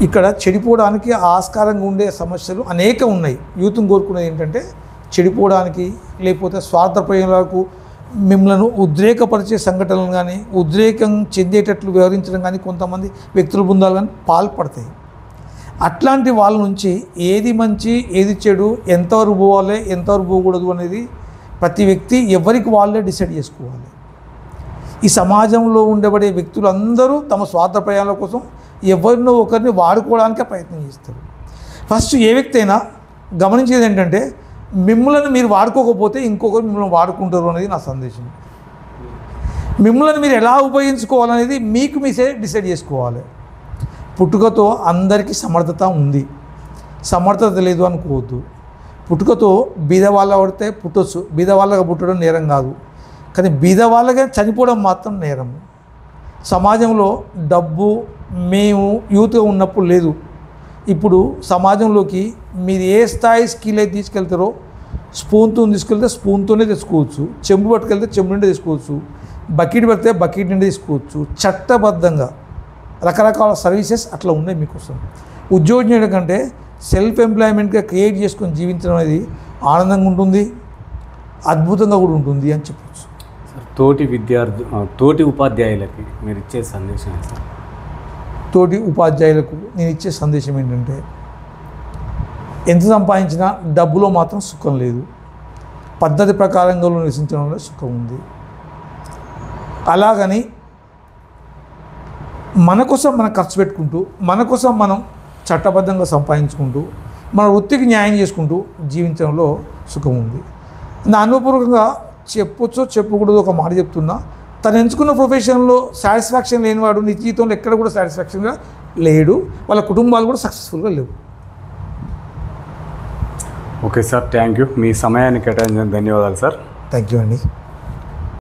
ఇక్కడ చెడిపోవడానికి ఆస్కారంగా ఉండే సమస్యలు అనేక ఉన్నాయి. యూత్ని కోరుకునేది ఏంటంటే చెడిపోవడానికి, లేకపోతే స్వార్థ ప్రయోజనాలకు మిమ్మల్ని ఉద్రేకపరిచే సంఘటనలు కానీ, ఉద్రేకం చెందేటట్లు వ్యవహరించడం కానీ కొంతమంది వ్యక్తుల బృందాలు కానీ పాల్పడతాయి. అట్లాంటి వాళ్ళ నుంచి ఏది మంచి ఏది చెడు, ఎంతవరకు పోవాలి ఎంతవరకు పోకూడదు అనేది ప్రతి వ్యక్తి ఎవరికి వాళ్ళే డిసైడ్ చేసుకోవాలి. ఈ సమాజంలో ఉండబడే వ్యక్తులందరూ తమ స్వార్థ ప్రయాణాల కోసం ఎవరినో ఒకరిని వాడుకోవడానికే ప్రయత్నం చేస్తారు. ఫస్ట్ ఏ వ్యక్తి అయినా గమనించేది ఏంటంటే మిమ్మల్ని మీరు వాడుకోకపోతే ఇంకొకరు మిమ్మల్ని వాడుకుంటారు అనేది నా సందేశం. మిమ్మల్ని మీరు ఎలా ఉపయోగించుకోవాలనేది మీకు మీసే డిసైడ్ చేసుకోవాలి. పుట్టుకతో అందరికీ సమర్థత ఉంది, సమర్థత లేదు అనుకోవద్దు. పుట్టుకతో బీద వాళ్ళ పడితే పుట్టొచ్చు, బీద వాళ్ళగా పుట్టడం నేరం కాదు, కానీ బీద వాళ్ళగా చనిపోవడం మాత్రం నేరం. సమాజంలో డబ్బు మేము యూత్గా ఉన్నప్పుడు లేదు. ఇప్పుడు సమాజంలోకి మీరు ఏ స్థాయి స్కిల్ అయితే తీసుకెళ్తారో, స్పూన్తో తీసుకెళ్తే స్పూన్తోనే తెచ్చుకోవచ్చు, చెంబు పట్టుకెళ్తే చెంబు నిండా తీసుకోవచ్చు, బకెట్ పడితే బకెట్ నిండా తీసుకోవచ్చు. చట్టబద్ధంగా రకరకాల సర్వీసెస్ అట్లా ఉన్నాయి మీకోసం. ఉద్యోగం చేయడం కంటే సెల్ఫ్ ఎంప్లాయ్మెంట్గా క్రియేట్ చేసుకొని జీవించడం అనేది ఆనందంగా ఉంటుంది, అద్భుతంగా కూడా ఉంటుంది అని చెప్పచ్చు. సార్ తోటి ఉపాధ్యాయులకి మీరు ఇచ్చే సందేశం ఏంటి సార్? తోటి ఉపాధ్యాయులకు నేను ఇచ్చే సందేశం ఏంటంటే, ఎంత సంపాదించినా డబ్బులో మాత్రం సుఖం లేదు, పద్ధతి ప్రకారంగా నివసించడంలో సుఖం ఉంది. అలాగని మన కోసం మనం ఖర్చు పెట్టుకుంటూ, మన కోసం మనం చట్టబద్ధంగా సంపాదించుకుంటూ, మన వృత్తికి న్యాయం చేసుకుంటూ జీవించడంలో సుఖం ఉంది. నా అనుభవపూర్వకంగా చెప్పొచ్చో చెప్పకూడదు ఒక మాట చెప్తున్నా, తను ఎంచుకున్న ప్రొఫెషన్లో సాటిస్ఫాక్షన్ లేనివాడు నీ జీవితంలో ఎక్కడ కూడా సాటిస్ఫాక్షన్గా లేడు, వాళ్ళ కుటుంబాలు కూడా సక్సెస్ఫుల్గా లేవు. Okay sir, thank you. మీ సమయాన్ని కేటాయించిన ధన్యవాదాలు సార్. థ్యాంక్ యూ అండి.